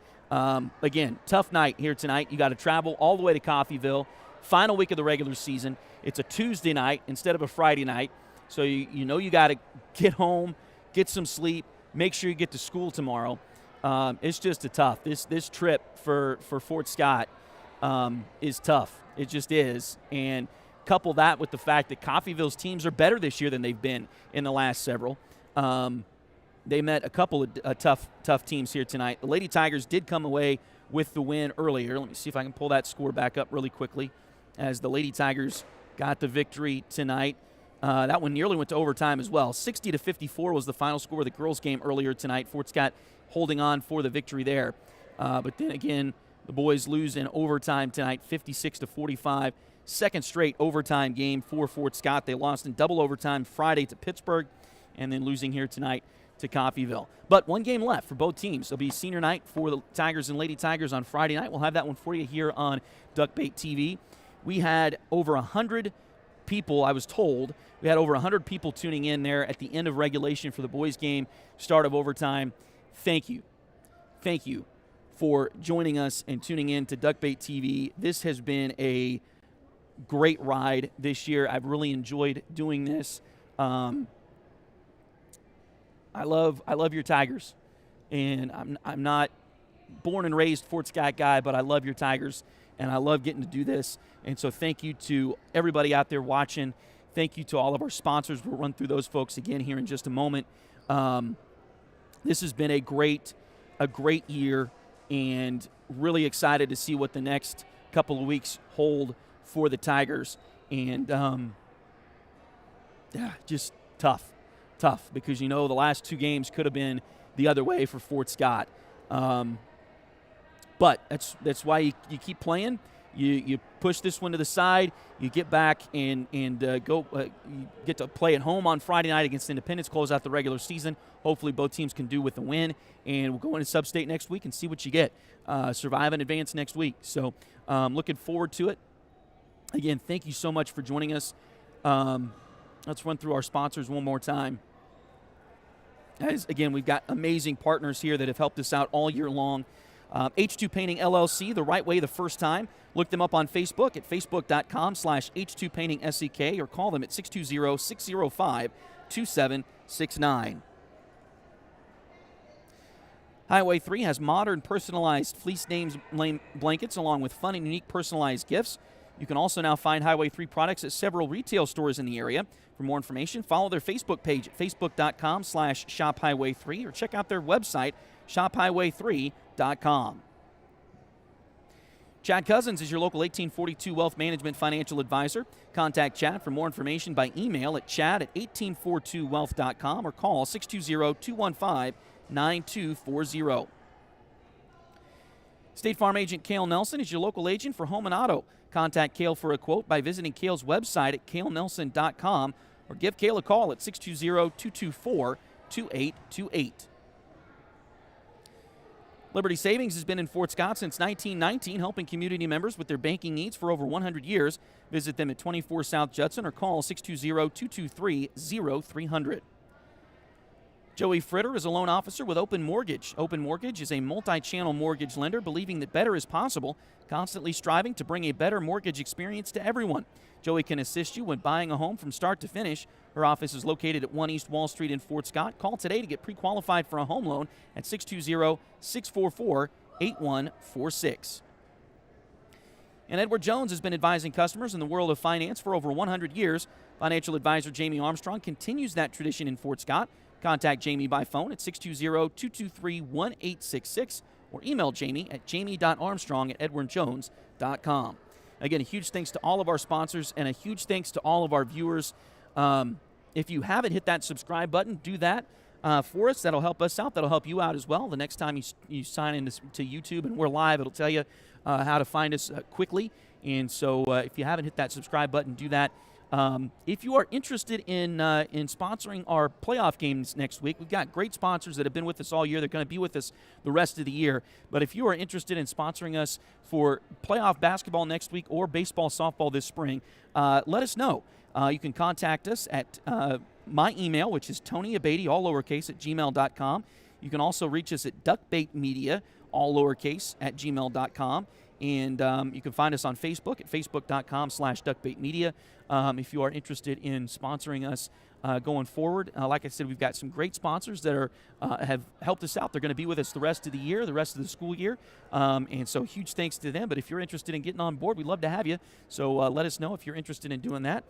Again, tough night here tonight. You got to travel all the way to Coffeyville. Final week of the regular season. It's a Tuesday night instead of a Friday night. So you know you got to get home, get some sleep, make sure you get to school tomorrow. It's just a tough. This trip for Fort Scott is tough. It just is. And couple that with the fact that Coffeyville's teams are better this year than they've been in the last several. They met a couple of tough teams here tonight. The Lady Tigers did come away with the win earlier. Let me see if I can pull that score back up really quickly as the Lady Tigers got the victory tonight. That one nearly went to overtime as well. 60-54 was the final score of the girls' game earlier tonight. Fort Scott holding on for the victory there. But then again, the boys lose in overtime tonight, 56-45. Second straight overtime game for Fort Scott. They lost in double overtime Friday to Pittsburgh, and then losing here tonight to Coffeyville. But one game left for both teams. It'll be senior night for the Tigers and Lady Tigers on Friday night. We'll have that one for you here on Duckbait TV. We had over 100 people, I was told. We had over 100 people tuning in there at the end of regulation for the boys' game, start of overtime. Thank you. Thank you for joining us and tuning in to Duckbait TV. This has been a great ride this year. I've really enjoyed doing this. I love your Tigers, and I'm not born and raised Fort Scott guy, but I love your Tigers, and I love getting to do this. And so thank you to everybody out there watching. Thank you to all of our sponsors. We'll run through those folks again here in just a moment. This has been a great year, and really excited to see what the next couple of weeks hold for the Tigers. And just tough because, you know, the last two games could have been the other way for Fort Scott. But that's why you keep playing. You push this one to the side. You get back and go. You get to play at home on Friday night against Independence, close out the regular season. Hopefully both teams can do with a win, and we'll go into Sub-State next week and see what you get. Survive and advance next week. So looking forward to it. Again, thank you so much for joining us. Let's run through our sponsors one more time. Again, we've got amazing partners here that have helped us out all year long. H2 Painting LLC, the right way the first time. Look them up on Facebook at facebook.com/H2PaintingSEK or call them at 620-605-2769. Highway 3 has modern personalized fleece names blankets along with fun and unique personalized gifts. You can also now find Highway 3 products at several retail stores in the area. For more information, follow their Facebook page at facebook.com/shophighway3 or check out their website, shophighway3.com. Chad Cousins is your local 1842 Wealth Management Financial Advisor. Contact Chad for more information by email at chad@1842wealth.com or call 620-215-9240. State Farm Agent Cale Nelson is your local agent for home and auto. Contact Cale for a quote by visiting Cale's website at calenelson.com or give Cale a call at 620-224-2828. Liberty Savings has been in Fort Scott since 1919, helping community members with their banking needs for over 100 years. Visit them at 24 South Judson or call 620-223-0300. Joey Fritter is a loan officer with Open Mortgage. Open Mortgage is a multi-channel mortgage lender believing that better is possible, constantly striving to bring a better mortgage experience to everyone. Joey can assist you when buying a home from start to finish. Her office is located at 1 East Wall Street in Fort Scott. Call today to get pre-qualified for a home loan at 620-644-8146. And Edward Jones has been advising customers in the world of finance for over 100 years. Financial advisor Jamie Armstrong continues that tradition in Fort Scott. Contact Jamie by phone at 620-223-1866 or email Jamie at jamie.armstrong@edwardjones.com. Again, a huge thanks to all of our sponsors and a huge thanks to all of our viewers. If you haven't hit that subscribe button, do that for us. That'll help us out. That'll help you out as well. The next time you sign in to YouTube and we're live, it'll tell you how to find us quickly. And so if you haven't hit that subscribe button, do that. If you are interested in sponsoring our playoff games next week, we've got great sponsors that have been with us all year. They're going to be with us the rest of the year. But if you are interested in sponsoring us for playoff basketball next week or baseball, softball this spring, let us know. You can contact us at my email, which is TonyAbatey, all lowercase, at gmail.com. You can also reach us at duckbaitmedia, all lowercase, at gmail.com. And you can find us on Facebook at facebook.com/duckbaitmedia. If you are interested in sponsoring us going forward, like I said, we've got some great sponsors that have helped us out. They're going to be with us the rest of the year, the rest of the school year. And so huge thanks to them. But if you're interested in getting on board, we'd love to have you. So let us know if you're interested in doing that.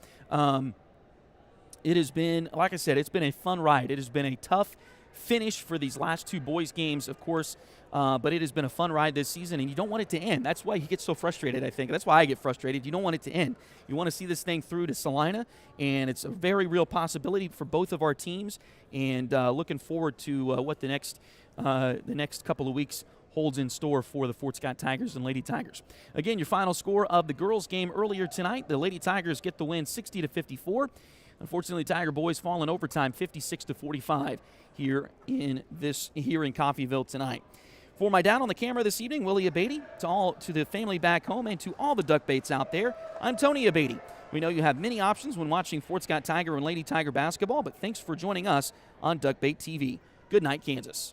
It has been, like I said, it's been a fun ride. It has been a tough finish for these last two boys games, of course, but it has been a fun ride this season, and you don't want it to end. That's why he gets so frustrated, I think. That's why I get frustrated. You don't want it to end. You want to see this thing through to Salina, and it's a very real possibility for both of our teams, and looking forward to what the next couple of weeks holds in store for the Fort Scott Tigers and Lady Tigers. Again, your final score of the girls' game earlier tonight, the Lady Tigers get the win 60-54. Unfortunately, Tiger boys fall in overtime 56-45 here in Coffeyville tonight. For my dad on the camera this evening, Willie Abatey, to the family back home and to all the duck baits out there, I'm Tony Abatey. We know you have many options when watching Fort Scott Tiger and Lady Tiger basketball, but thanks for joining us on Duck Bait TV. Good night, Kansas.